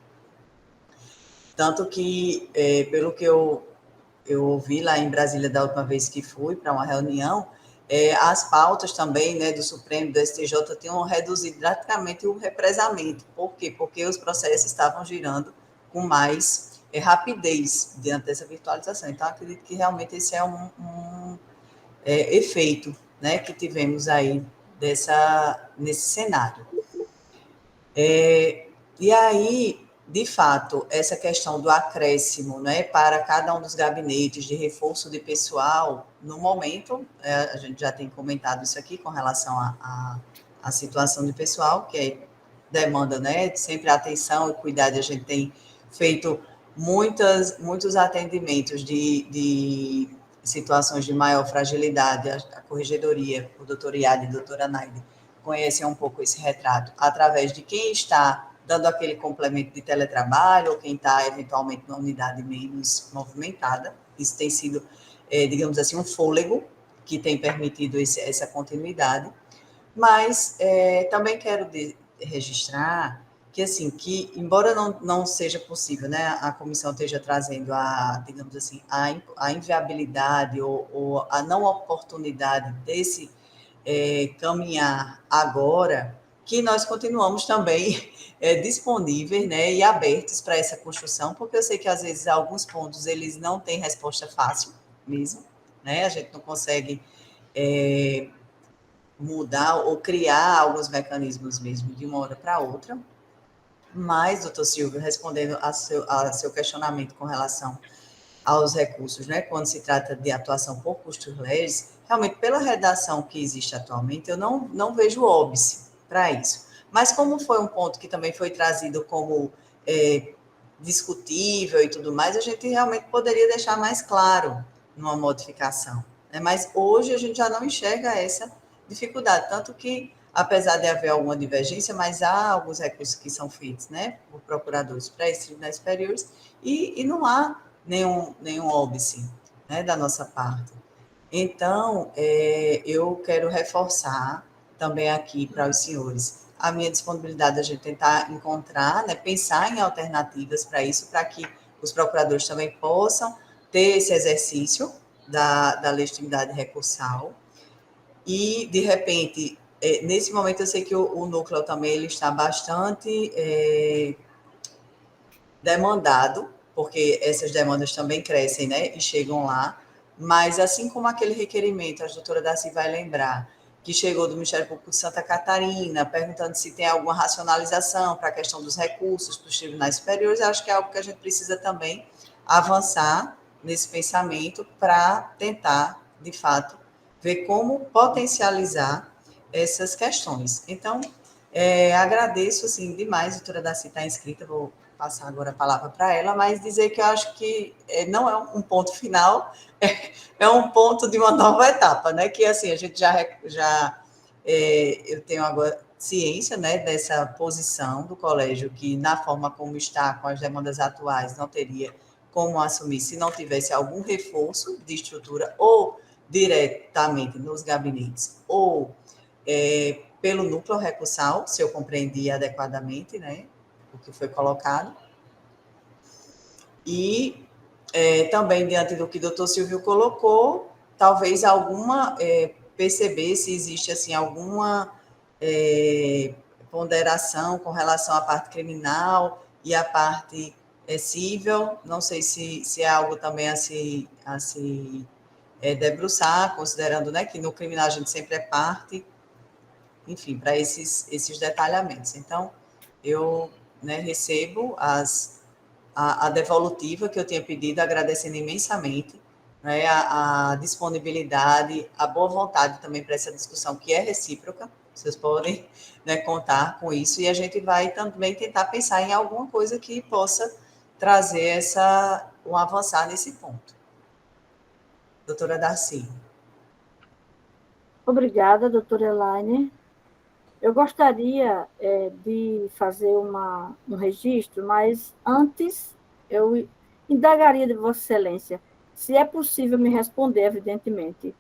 Tanto que, pelo que eu ouvi lá em Brasília da última vez que fui para uma reunião, as pautas também, né, do Supremo, do STJ, tinham reduzido drasticamente o represamento. Por quê? Porque os processos estavam girando com mais rapidez diante dessa virtualização. Então, acredito que realmente esse é um efeito, né, que tivemos aí nesse cenário. E aí, de fato, essa questão do acréscimo, né, para cada um dos gabinetes de reforço de pessoal, no momento, a gente já tem comentado isso aqui com relação à situação de pessoal, que demanda, né, sempre atenção e cuidado. A gente tem feito muitos atendimentos de situações de maior fragilidade. A corregedoria, o doutor Iade e a doutora Naide conhecem um pouco esse retrato, através de quem está dando aquele complemento de teletrabalho, ou quem está, eventualmente, numa unidade menos movimentada. Isso tem sido, digamos assim, um fôlego que tem permitido essa continuidade. Mas também quero registrar que, assim, que embora não seja possível, né, a comissão esteja trazendo digamos assim, a inviabilidade ou a não oportunidade desse caminhar agora, que nós continuamos também disponíveis, né, e abertos para essa construção, porque eu sei que, às vezes, alguns pontos eles não têm resposta fácil mesmo, né, a gente não consegue mudar ou criar alguns mecanismos mesmo de uma hora para outra. Mas, doutor Silvio, respondendo a seu questionamento com relação aos recursos, né, quando se trata de atuação por custos leves, realmente, pela redação que existe atualmente, eu não vejo óbice para isso. Mas como foi um ponto que também foi trazido como discutível e tudo mais, a gente realmente poderia deixar mais claro numa modificação, né? Mas hoje a gente já não enxerga essa dificuldade, tanto que, apesar de haver alguma divergência, mas há alguns recursos que são feitos, né, por procuradores para esses tribunais superiores, e não há nenhum óbice, né, da nossa parte. Então, eu quero reforçar também aqui para os senhores a minha disponibilidade, a gente tentar encontrar, né, pensar em alternativas para isso, para que os procuradores também possam ter esse exercício da legitimidade recursal. E, de repente, nesse momento, eu sei que o núcleo também ele está bastante demandado, porque essas demandas também crescem, né, e chegam lá, mas assim como aquele requerimento, a doutora Darcy vai lembrar, que chegou do Ministério Público de Santa Catarina, perguntando se tem alguma racionalização para a questão dos recursos para os tribunais superiores, acho que é algo que a gente precisa também avançar nesse pensamento para tentar, de fato, ver como potencializar essas questões. Então, agradeço, assim, demais, a doutora Darcy está inscrita, vou passar agora a palavra para ela, mas dizer que eu acho que não é um ponto final, é um ponto de uma nova etapa, né? Que, assim, a gente eu tenho agora ciência, né, dessa posição do colégio, que na forma como está, com as demandas atuais, não teria como assumir se não tivesse algum reforço de estrutura, ou diretamente nos gabinetes, ou pelo núcleo recursal, se eu compreendi adequadamente, né, o que foi colocado. E também, diante do que o doutor Silvio colocou, talvez perceber se existe, assim, alguma ponderação com relação à parte criminal e à parte cível. Não sei se é algo também a se debruçar, considerando, né, que no criminal a gente sempre é parte, enfim, para esses detalhamentos. Então, eu, né, recebo a devolutiva que eu tinha pedido, agradecendo imensamente, né, a disponibilidade, a boa vontade também para essa discussão, que é recíproca, vocês podem, né, contar com isso, e a gente vai também tentar pensar em alguma coisa que possa trazer um avançar nesse ponto. Doutora Darcy. Obrigada, doutora Elaine. Eu gostaria de fazer um registro, mas antes eu indagaria de Vossa Excelência, se é possível me responder, evidentemente,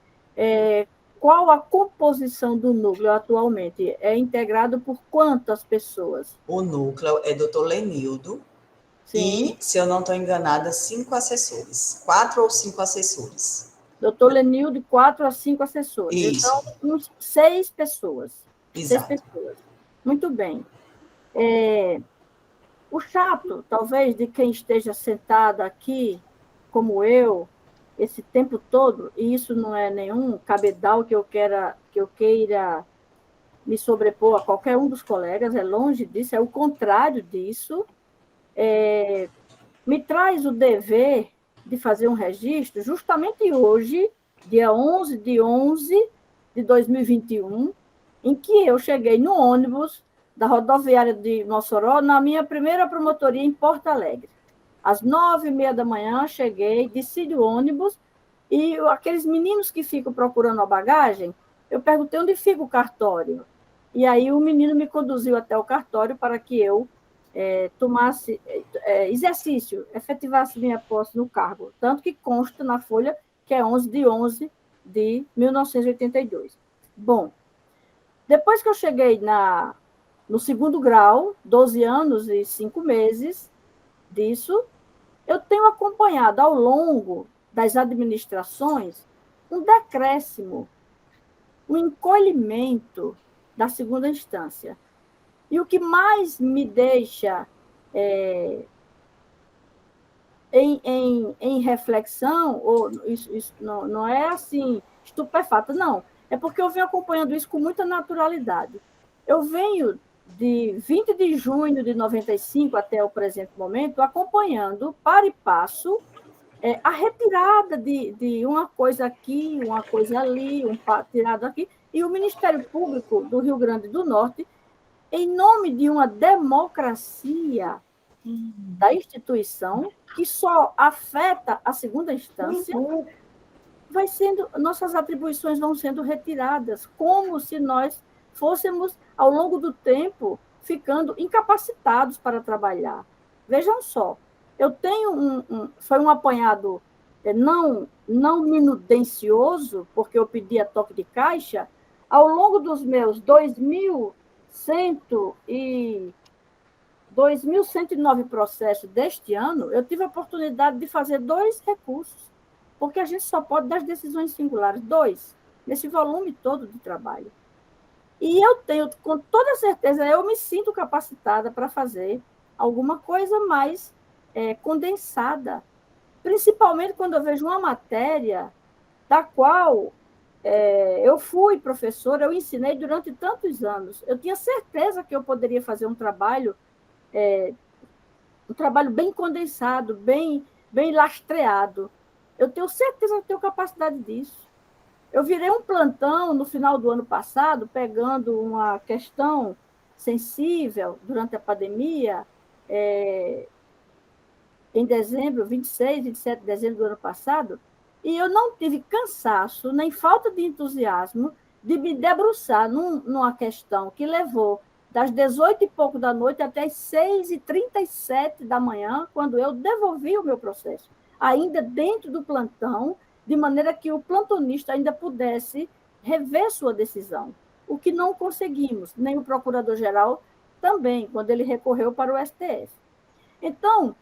qual a composição do núcleo atualmente? É integrado por quantas pessoas? O núcleo é doutor Lenildo. Sim. E, se eu não estou enganada, 5 assessores, 4 ou 5 assessores. Doutor Lenildo, 4 a 5 assessores. Isso. Então, uns 6 pessoas. Exato. 6 pessoas. Muito bem. O chato, talvez, de quem esteja sentado aqui, como eu, esse tempo todo, e isso não é nenhum cabedal que eu queira me sobrepor a qualquer um dos colegas, é longe disso, é o contrário disso, me traz o dever de fazer um registro justamente hoje, dia 11 de 11 de 2021, em que eu cheguei no ônibus da rodoviária de Mossoró, na minha primeira promotoria em Porto Alegre. Às 9h30 da manhã, cheguei, desci do ônibus, e aqueles meninos que ficam procurando a bagagem, eu perguntei onde fica o cartório. E aí o menino me conduziu até o cartório para que eu tomasse exercício, efetivasse minha posse no cargo. Tanto que consta na folha que é 11 de 11 de 1982. Bom, depois que eu cheguei no segundo grau, 12 anos e 5 meses disso, eu tenho acompanhado ao longo das administrações um decréscimo, um encolhimento da segunda instância. E o que mais me deixa em reflexão, ou isso não é assim, estupefata, não, é porque eu venho acompanhando isso com muita naturalidade. Eu venho de 20 de junho de 95 até o presente momento, acompanhando, para e passo, a retirada de uma coisa aqui, uma coisa ali, tirado aqui, e o Ministério Público do Rio Grande do Norte, em nome de uma democracia da instituição, que só afeta a segunda instância, nossas atribuições vão sendo retiradas, como se nós fôssemos, ao longo do tempo, ficando incapacitados para trabalhar. Vejam só, eu tenho foi um apanhado não minucioso, porque eu pedi a toque de caixa, ao longo dos meus 2.109 processos deste ano, eu tive a oportunidade de fazer 2 recursos, porque a gente só pode das decisões singulares, 2, nesse volume todo de trabalho. E eu tenho, com toda certeza, eu me sinto capacitada para fazer alguma coisa mais condensada, principalmente quando eu vejo uma matéria da qual eu fui professora, eu ensinei durante tantos anos. Eu tinha certeza que eu poderia fazer um trabalho bem condensado, bem lastreado. Eu tenho certeza que eu tenho capacidade disso. Eu virei um plantão no final do ano passado, pegando uma questão sensível durante a pandemia, em dezembro, 26, 27 de dezembro do ano passado, e eu não tive cansaço, nem falta de entusiasmo de me debruçar numa questão que levou das 18 e pouco da noite até as 6h37 da manhã, quando eu devolvi o meu processo, ainda dentro do plantão, de maneira que o plantonista ainda pudesse rever sua decisão, o que não conseguimos, nem o procurador-geral também, quando ele recorreu para o STF. Então,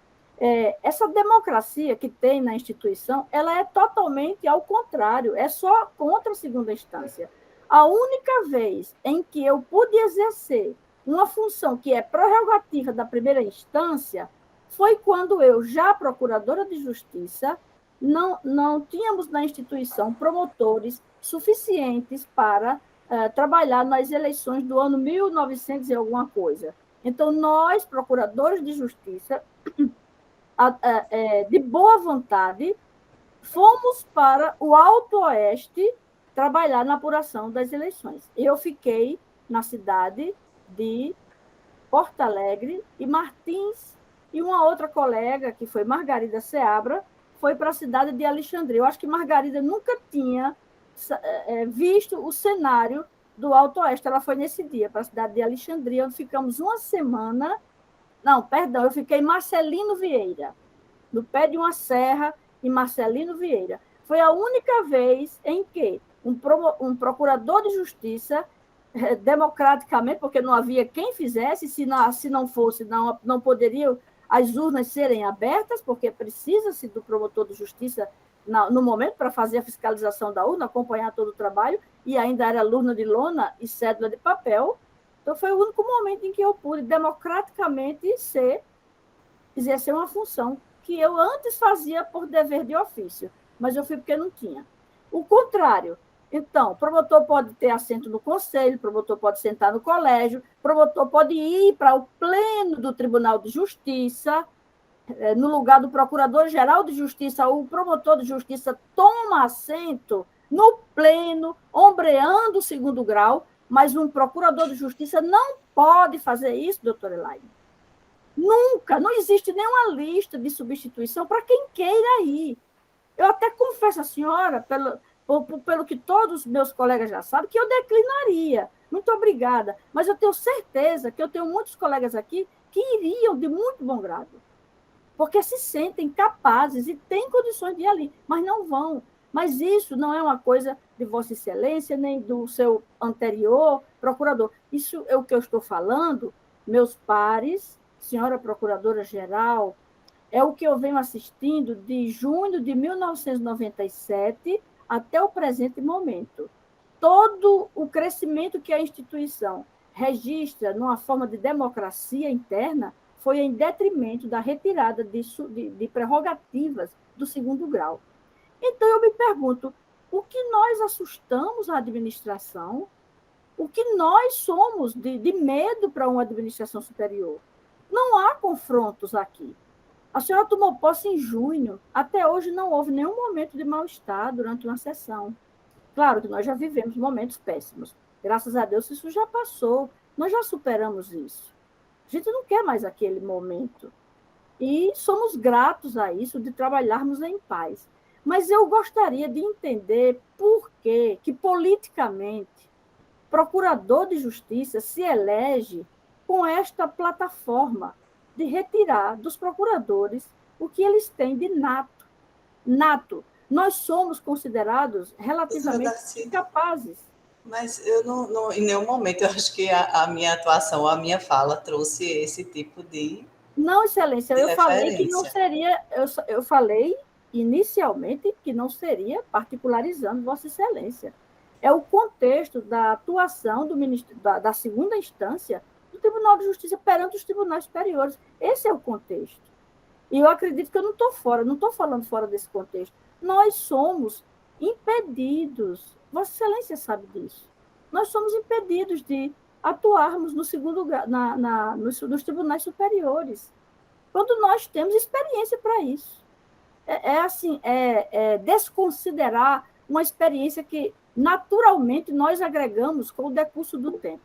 essa democracia que tem na instituição, ela é totalmente ao contrário, é só contra a segunda instância. A única vez em que eu pude exercer uma função que é prerrogativa da primeira instância foi quando eu, já procuradora de justiça, não tínhamos na instituição promotores suficientes para trabalhar nas eleições do ano 1900 e alguma coisa. Então, nós, procuradores de justiça, de boa vontade, fomos para o Alto Oeste trabalhar na apuração das eleições. Eu fiquei na cidade de Porto Alegre e Martins e uma outra colega, que foi Margarida Seabra, foi para a cidade de Alexandria. Eu acho que Margarida nunca tinha visto o cenário do Alto Oeste. Ela foi nesse dia para a cidade de Alexandria, onde ficamos uma semana. Não, perdão, eu fiquei em Marcelino Vieira, no pé de uma serra, em Marcelino Vieira. Foi a única vez em que um procurador de justiça, democraticamente, porque não havia quem fizesse, se não fosse, não poderiam as urnas serem abertas, porque precisa-se do promotor de justiça no momento para fazer a fiscalização da urna, acompanhar todo o trabalho, e ainda era urna de lona e cédula de papel. Então, foi o único momento em que eu pude democraticamente exercer uma função que eu antes fazia por dever de ofício, mas eu fui porque não tinha. O contrário, Então, o promotor pode ter assento no conselho, o promotor pode sentar no colégio, o promotor pode ir para o pleno do Tribunal de Justiça, no lugar do Procurador-Geral de Justiça, o promotor de justiça toma assento no pleno, ombreando o segundo grau, mas um procurador de justiça não pode fazer isso, doutora Elaine. Nunca, não existe nenhuma lista de substituição para quem queira ir. Eu até confesso à senhora, pelo que todos os meus colegas já sabem, que eu declinaria. Muito obrigada. Mas eu tenho certeza que eu tenho muitos colegas aqui que iriam de muito bom grado, porque se sentem capazes e têm condições de ir ali, mas não vão. Mas isso não é uma coisa de Vossa Excelência, nem do seu anterior procurador. Isso é o que eu estou falando, meus pares, senhora Procuradora-Geral, é o que eu venho assistindo de junho de 1997 até o presente momento. Todo o crescimento que a instituição registra numa forma de democracia interna foi em detrimento da retirada de prerrogativas do segundo grau. Então, eu me pergunto, o que nós assustamos a administração? O que nós somos de medo para uma administração superior? Não há confrontos aqui. A senhora tomou posse em junho, até hoje não houve nenhum momento de mal-estar durante uma sessão. Claro que nós já vivemos momentos péssimos. Graças a Deus, isso já passou. Nós já superamos isso. A gente não quer mais aquele momento. E somos gratos a isso, de trabalharmos em paz. Mas eu gostaria de entender por que politicamente, procurador de justiça se elege com esta plataforma de retirar dos procuradores o que eles têm de nato. Nato. Nós somos considerados relativamente incapazes. Mas eu não, em nenhum momento, eu acho que a minha atuação, a minha fala trouxe esse tipo de. Não, Excelência, eu falei que não seria. Eu falei inicialmente que não seria particularizando Vossa Excelência. É o contexto da atuação da segunda instância do Tribunal de Justiça perante os tribunais superiores. Esse é o contexto. E eu acredito que eu não estou falando fora desse contexto. Nós somos impedidos, Vossa Excelência sabe disso, nós somos impedidos de atuarmos no segundo lugar, nos tribunais superiores, quando nós temos experiência para isso. É desconsiderar uma experiência que naturalmente nós agregamos com o decurso do tempo.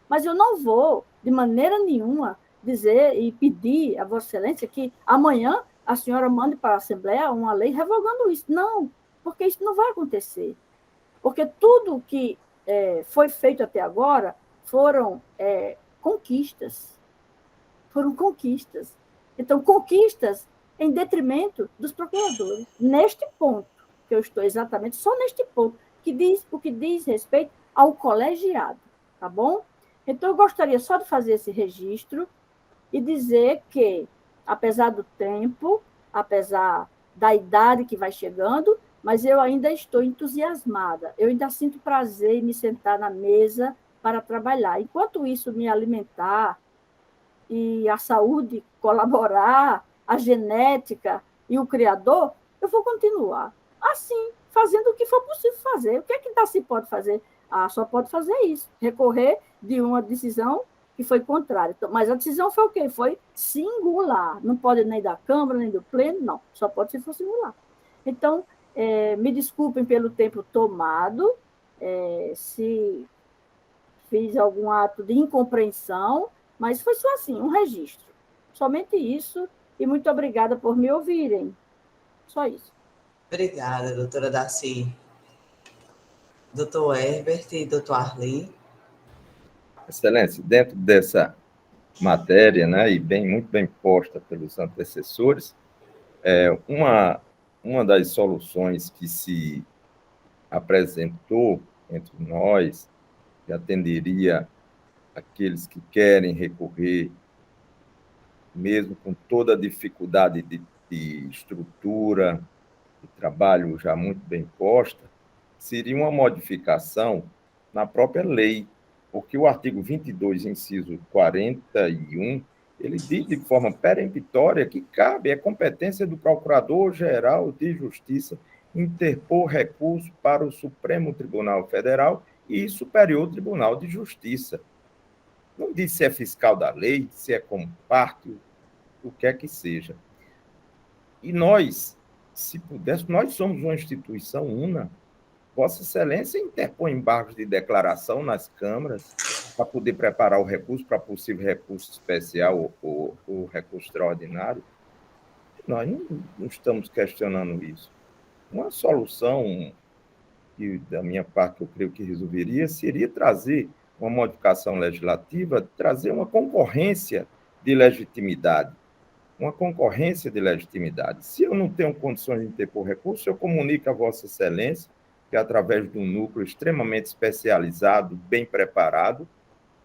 Mas eu não vou, de maneira nenhuma, dizer e pedir a Vossa Excelência que amanhã a senhora mande para a Assembleia uma lei revogando isso. Não, porque isso não vai acontecer. Porque tudo que foi feito até agora foram conquistas. Foram conquistas. Então, conquistas em detrimento dos procuradores. Neste ponto, que eu estou exatamente, só neste ponto, o que diz respeito ao colegiado, tá bom? Então, eu gostaria só de fazer esse registro e dizer que, apesar do tempo, apesar da idade que vai chegando, mas eu ainda estou entusiasmada, eu ainda sinto prazer em me sentar na mesa para trabalhar. Enquanto isso me alimentar e a saúde colaborar, a genética e o Criador, eu vou continuar assim, fazendo o que for possível fazer. O que é que se pode fazer? Só pode fazer isso, recorrer de uma decisão que foi contrária. Então, mas a decisão foi o quê? Foi singular. Não pode nem da Câmara, nem do Pleno, não. Só pode se for singular. Então, me desculpem pelo tempo tomado, se fiz algum ato de incompreensão, mas foi só assim, um registro. Somente isso, e muito obrigada por me ouvirem. Só isso. Obrigada, doutora Darcy. Doutor Herbert e doutor Arley. Excelência, dentro dessa matéria, né, e muito bem posta pelos antecessores, uma das soluções que se apresentou entre nós, que atenderia aqueles que querem recorrer, mesmo com toda a dificuldade de estrutura, de trabalho já muito bem posta, seria uma modificação na própria lei, porque o artigo 22, inciso 41, ele diz de forma peremptória que cabe a competência do Procurador-Geral de Justiça interpor recurso para o Supremo Tribunal Federal e Superior Tribunal de Justiça. Não diz se é fiscal da lei, se é como parte, o que é que seja. E nós, se pudéssemos, nós somos uma instituição una. Vossa Excelência interpõe embargos de declaração nas câmaras para poder preparar o recurso para possível recurso especial ou recurso extraordinário. Nós não estamos questionando isso. Uma solução que, da minha parte, eu creio que resolveria, seria trazer uma modificação legislativa, trazer uma concorrência de legitimidade. Uma concorrência de legitimidade. Se eu não tenho condições de interpor recurso, eu comunico a Vossa Excelência que, através de um núcleo extremamente especializado, bem preparado,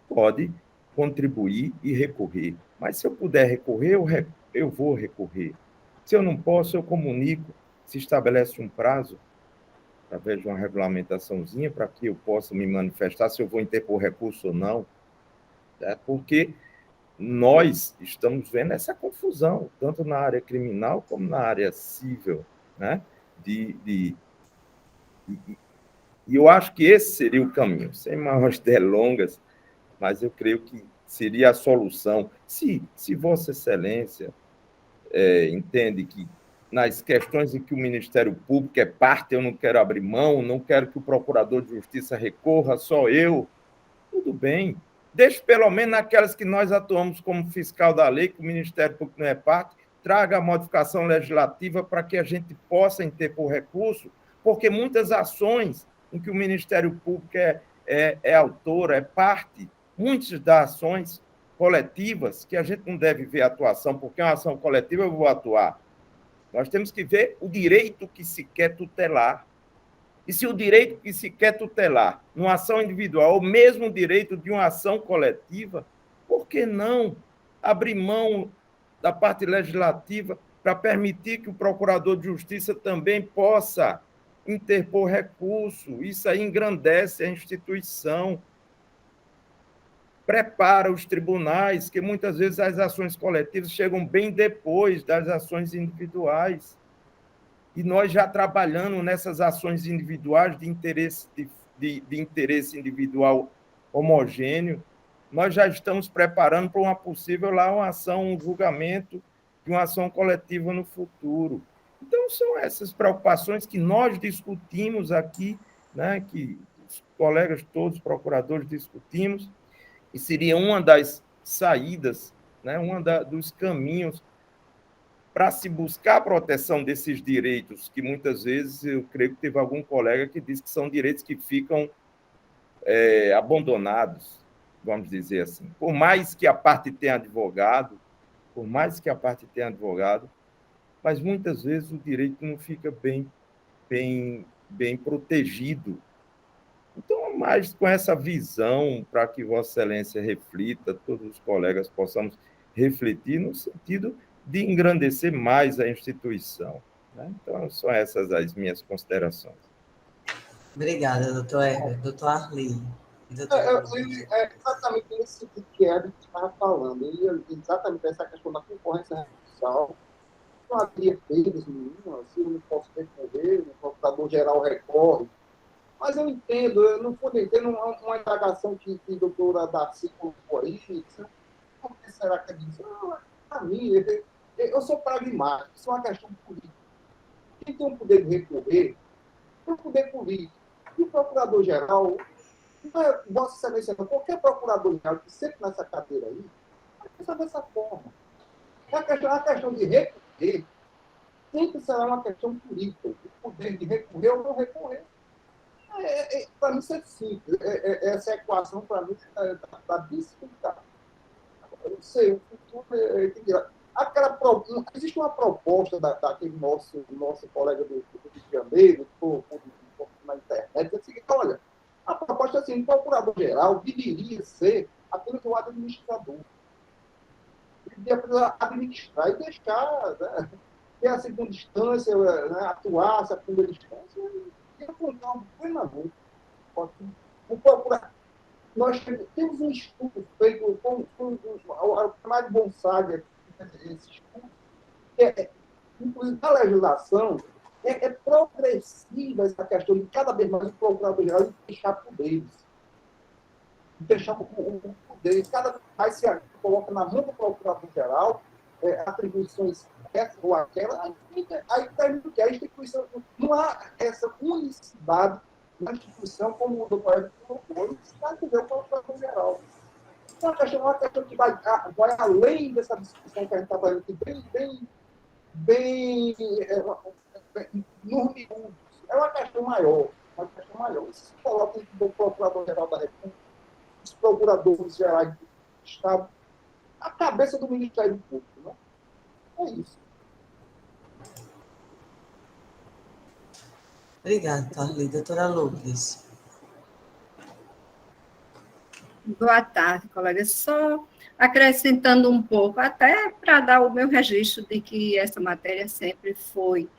pode contribuir e recorrer. Mas se eu puder recorrer, eu vou recorrer. Se eu não posso, eu comunico, se estabelece um prazo, através de uma regulamentaçãozinha, para que eu possa me manifestar se eu vou interpor recurso ou não. Porque nós estamos vendo essa confusão, tanto na área criminal como na área civil, né? E eu acho que esse seria o caminho, sem maiores delongas, mas eu creio que seria a solução. Se Vossa Excelência entende que nas questões em que o Ministério Público é parte, eu não quero abrir mão, não quero que o Procurador de Justiça recorra, só eu, tudo bem. Deixe pelo menos naquelas que nós atuamos como fiscal da lei, que o Ministério Público não é parte, traga a modificação legislativa para que a gente possa interpor recurso, porque muitas ações em que o Ministério Público é autor, é parte, muitas das ações coletivas, que a gente não deve ver atuação, porque é uma ação coletiva, eu vou atuar. Nós temos que ver o direito que se quer tutelar. E se o direito que se quer tutelar numa ação individual é o mesmo direito de uma ação coletiva, por que não abrir mão da parte legislativa para permitir que o Procurador de Justiça também possa interpor recurso? Isso aí engrandece a instituição, prepara os tribunais, que muitas vezes as ações coletivas chegam bem depois das ações individuais. E nós já trabalhando nessas ações individuais de interesse individual homogêneo, nós já estamos preparando para uma possível uma ação, um julgamento de uma ação coletiva no futuro. Então, são essas preocupações que nós discutimos aqui, né, que os colegas todos, procuradores, discutimos, e seria uma das saídas, né, dos caminhos para se buscar a proteção desses direitos, que muitas vezes, eu creio que teve algum colega que disse que são direitos que ficam abandonados, vamos dizer assim. Por mais que a parte tenha advogado, mas muitas vezes o direito não fica bem protegido. Então, mais com essa visão, para que Vossa Excelência reflita, todos os colegas possamos refletir no sentido de engrandecer mais a instituição. Né? Então, são essas as minhas considerações. Obrigada, doutor Herbert. Doutor Arli. É exatamente nesse sentido que Herbert estava falando. Exatamente essa questão da concorrência recursal. Não havia perdas nenhuma, assim, eu não posso recorrer, o procurador-geral recorre. Mas eu entendo, no fundo, eu entendo uma indagação que a doutora Darcy colocou aí, por que será que é isso? Para mim, eu sou pragmático, isso é uma questão política. Quem tem o poder de recorrer é o poder político. E o procurador-geral, não é Vossa Excelência, não, qualquer procurador-geral que sempre nessa cadeira aí, vai pensar dessa forma. A questão de recorrer sempre será uma questão política. O poder de recorrer ou não recorrer. Para mim, isso é simples. Essa equação, para mim, está dificultada. Eu não sei, o futuro existe uma proposta daquele nosso colega do Rio de Janeiro, na internet, assim, olha, a proposta é assim, o procurador-geral deveria ser apenas o administrador. Ele deveria administrar e deixar, né, ter a segunda instância, né, atuar essa primeira instância e apontar plenamente. O procurador. Nós temos um estudo feito com o chamado Bonsag, esse estudo, que inclusive na legislação, é progressiva essa questão de cada vez mais o procurador-geral deixar poderes. Deixar o poder, cada vez mais se coloca na mão do procurador-geral atribuições essa ou aquela, aí termina que a instituição, não há essa unicidade na instituição, como o doutor Edson colocou, isso vai entender o procurador-geral. Então, é uma questão que vai além dessa discussão que a gente está fazendo aqui, bem nos miúdos. É uma questão maior. Isso se coloca do Procurador-Geral da República, os procuradores gerais do Estado, a cabeça do Ministério Público. Né? É isso. Obrigada, Tarli. Doutora Lourdes. Boa tarde, colegas. Só acrescentando um pouco, até para dar o meu registro de que essa matéria sempre foi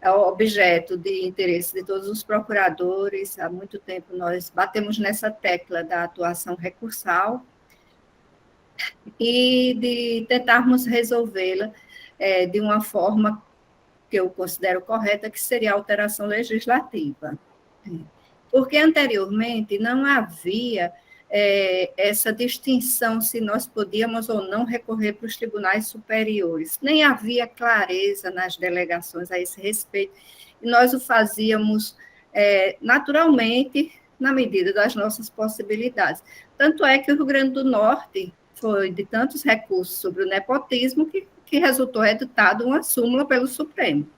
objeto de interesse de todos os procuradores. Há muito tempo nós batemos nessa tecla da atuação recursal e de tentarmos resolvê-la de uma forma que eu considero correta, que seria a alteração legislativa. Porque anteriormente não havia essa distinção se nós podíamos ou não recorrer para os tribunais superiores. Nem havia clareza nas delegações a esse respeito, e nós o fazíamos naturalmente, na medida das nossas possibilidades. Tanto é que o Rio Grande do Norte foi de tantos recursos sobre o nepotismo que resultou editado uma súmula pelo Supremo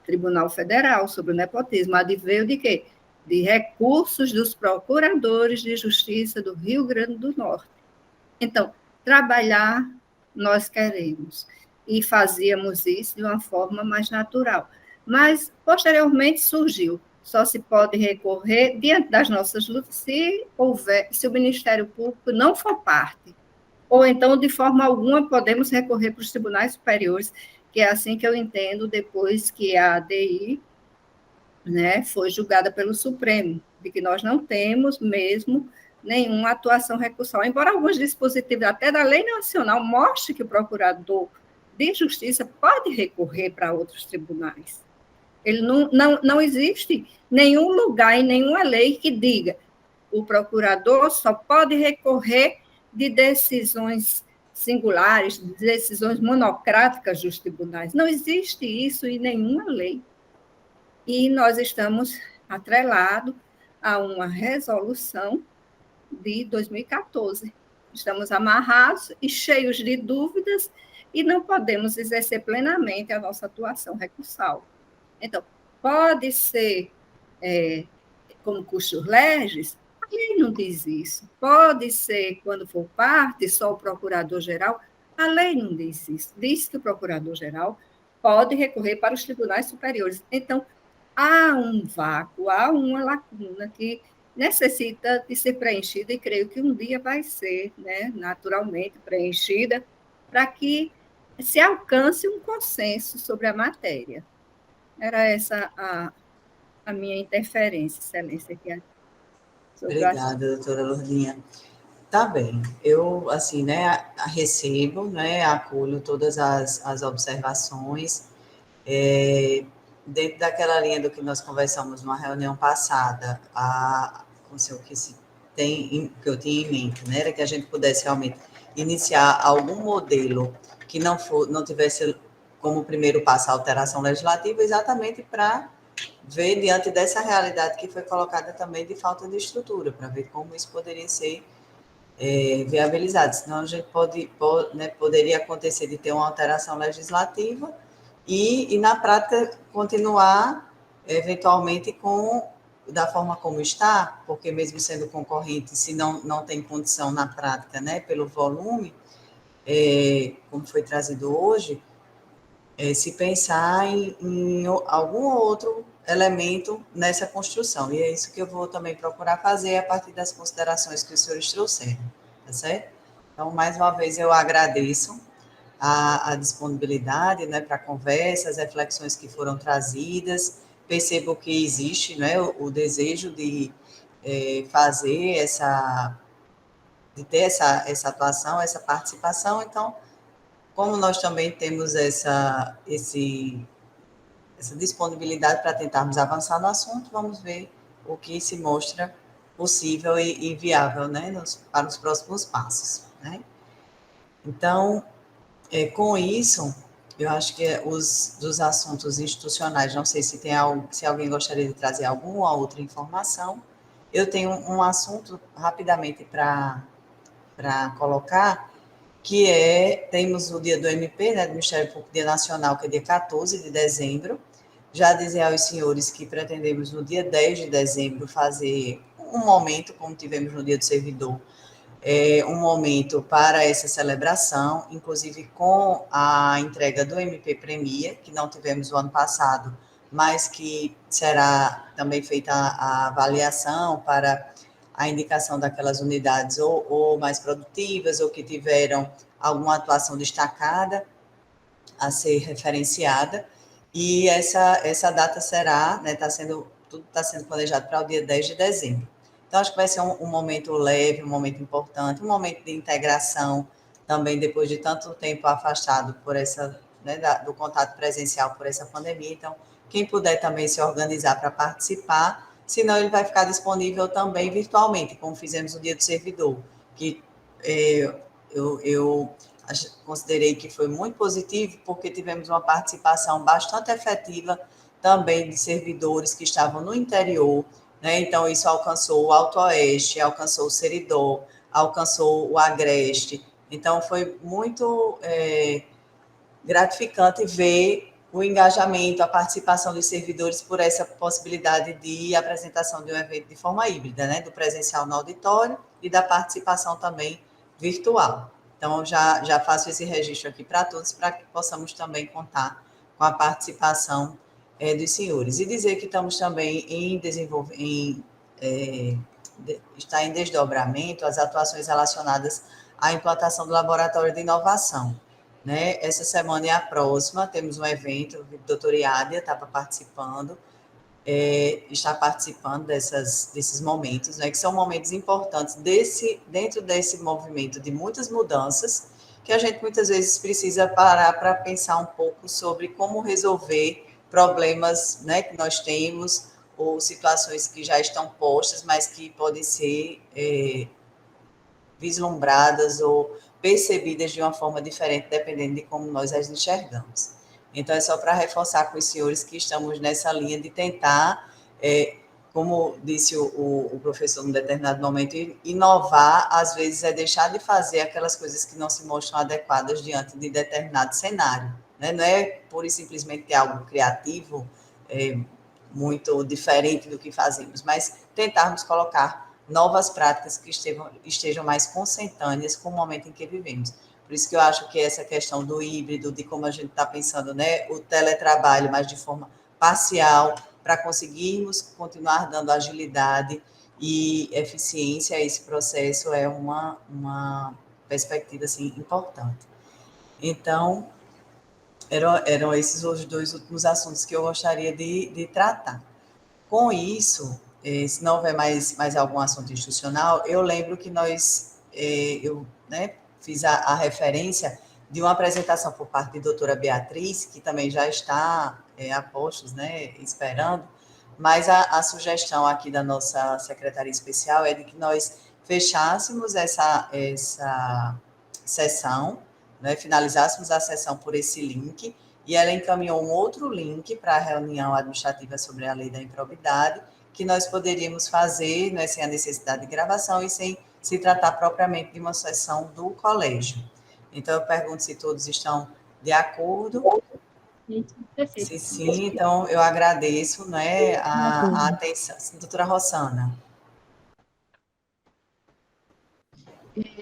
Tribunal Federal sobre o nepotismo. Adveio de quê? De recursos dos procuradores de justiça do Rio Grande do Norte. Então, trabalhar nós queremos, e fazíamos isso de uma forma mais natural. Mas, posteriormente, surgiu, só se pode recorrer, diante das nossas lutas, se o Ministério Público não for parte, ou então, de forma alguma, podemos recorrer para os tribunais superiores, que é assim que eu entendo, depois que a ADI foi julgada pelo Supremo, de que nós não temos mesmo nenhuma atuação recursal, embora alguns dispositivos até da lei nacional mostrem que o procurador de justiça pode recorrer para outros tribunais. Ele não existe nenhum lugar em nenhuma lei que diga o procurador só pode recorrer de decisões singulares, de decisões monocráticas dos tribunais. Não existe isso em nenhuma lei. E nós estamos atrelados a uma resolução de 2014. Estamos amarrados e cheios de dúvidas e não podemos exercer plenamente a nossa atuação recursal. Então, pode ser como custos legis, a lei não diz isso. Pode ser, quando for parte, só o procurador-geral, a lei não diz isso. Diz que o procurador-geral pode recorrer para os tribunais superiores. Então, há um vácuo, há uma lacuna que necessita de ser preenchida, e creio que um dia vai ser, naturalmente preenchida, para que se alcance um consenso sobre a matéria. Era essa a minha interferência, Excelência, aqui. Obrigada, doutora Lourdinha. Tá bem, eu, assim, recebo, acolho todas as observações, dentro daquela linha do que nós conversamos numa reunião passada, que eu tinha em mente, era que a gente pudesse realmente iniciar algum modelo que não tivesse como primeiro passo a alteração legislativa, exatamente para ver diante dessa realidade que foi colocada também de falta de estrutura, para ver como isso poderia ser viabilizado. Senão a gente poderia acontecer de ter uma alteração legislativa e na prática, continuar, eventualmente, da forma como está, porque mesmo sendo concorrente, se não tem condição na prática, pelo volume, como foi trazido hoje, se pensar em algum outro elemento nessa construção. E é isso que eu vou também procurar fazer a partir das considerações que os senhores trouxeram, tá certo? Então, mais uma vez, eu agradeço a disponibilidade para a conversa, as reflexões que foram trazidas, percebo que existe o desejo de fazer de ter essa atuação, essa participação. Então, como nós também temos disponibilidade para tentarmos avançar no assunto, vamos ver o que se mostra possível e viável, né, para os próximos passos, né? Então, com isso, eu acho que dos assuntos institucionais, não sei se se alguém gostaria de trazer alguma outra informação. Eu tenho um assunto rapidamente para colocar, que temos o dia do MP, né, do Ministério Público, Dia Nacional, que é dia 14 de dezembro. Já dizer aos senhores que pretendemos no dia 10 de dezembro fazer um momento, como tivemos no Dia do Servidor, um momento para essa celebração, inclusive com a entrega do MP Premia, que não tivemos o ano passado, mas que será também feita a avaliação para a indicação daquelas unidades ou mais produtivas, ou que tiveram alguma atuação destacada a ser referenciada, e essa data será, né, tudo está sendo planejado para o dia 10 de dezembro. Então, acho que vai ser um momento leve, um momento importante, um momento de integração, também depois de tanto tempo afastado por né, do contato presencial por essa pandemia. Então, quem puder também se organizar para participar, senão ele vai ficar disponível também virtualmente, como fizemos no Dia do Servidor, que eu considerei que foi muito positivo, porque tivemos uma participação bastante efetiva também de servidores que estavam no interior, né? Então, isso alcançou o Alto Oeste, alcançou o Seridó, alcançou o Agreste. Então, foi muito gratificante ver o engajamento, a participação dos servidores por essa possibilidade de apresentação de um evento de forma híbrida, né? Do presencial no auditório e da participação também virtual. Então, já faço esse registro aqui para todos, para que possamos também contar com a participação dos senhores. E dizer que estamos também está em desdobramento as atuações relacionadas à implantação do Laboratório de Inovação, né? Essa semana e a próxima temos um evento, o doutora Iádia estava participando, está participando desses momentos, né, que são momentos importantes dentro desse movimento de muitas mudanças, que a gente muitas vezes precisa parar para pensar um pouco sobre como resolver problemas, né, que nós temos, ou situações que já estão postas, mas que podem ser vislumbradas ou percebidas de uma forma diferente, dependendo de como nós as enxergamos. Então, é só para reforçar com os senhores que estamos nessa linha de tentar, como disse o professor num determinado momento, inovar, às vezes, é deixar de fazer aquelas coisas que não se mostram adequadas diante de determinado cenário, né? Não é pura e simplesmente algo criativo, muito diferente do que fazemos, mas tentarmos colocar novas práticas que estejam mais consentâneas com o momento em que vivemos. Por isso que eu acho que essa questão do híbrido, de como a gente está pensando, né, o teletrabalho, mas de forma parcial, para conseguirmos continuar dando agilidade e eficiência a esse processo, é uma perspectiva assim, importante. Então, eram esses os dois últimos assuntos que eu gostaria de tratar. Com isso, se não houver mais algum assunto institucional, eu lembro que eu fiz a referência de uma apresentação por parte de doutora Beatriz, que também já está a postos, né, esperando, mas a sugestão aqui da nossa secretaria especial é de que nós fechássemos essa sessão, né, finalizássemos a sessão por esse link, e ela encaminhou um outro link para a reunião administrativa sobre a lei da improbidade, que nós poderíamos fazer, né, sem a necessidade de gravação e sem se tratar propriamente de uma sessão do colégio. Então, eu pergunto se todos estão de acordo. Se sim, então eu agradeço, né, a atenção. Doutora Rossana.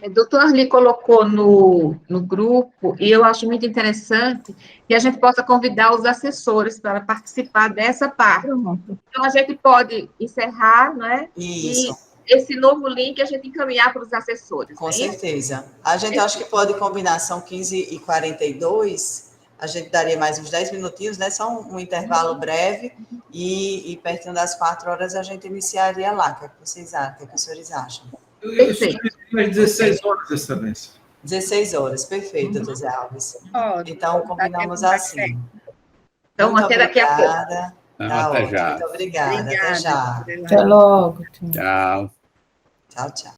O doutor Arli colocou no grupo, e eu acho muito interessante, que a gente possa convidar os assessores para participar dessa parte. Então, a gente pode encerrar, né? Isso. E esse novo link a gente encaminhar para os assessores. Com certeza. A gente acho que pode combinar, são 15h42, a gente daria mais uns 10 minutinhos, né? Só um intervalo breve, e pertinho das 4 horas a gente iniciaria lá. O que é que vocês acham? O que é que os senhores acham? Eu sugeri às 16 horas, Excelência. 16 horas, perfeito, doutor Zé Alves. Então, combinamos assim. Então, muito até daqui a pouco. obrigada. Tá, até já. Muito obrigada. Até já. Até logo. Tchau. Tchau, tchau.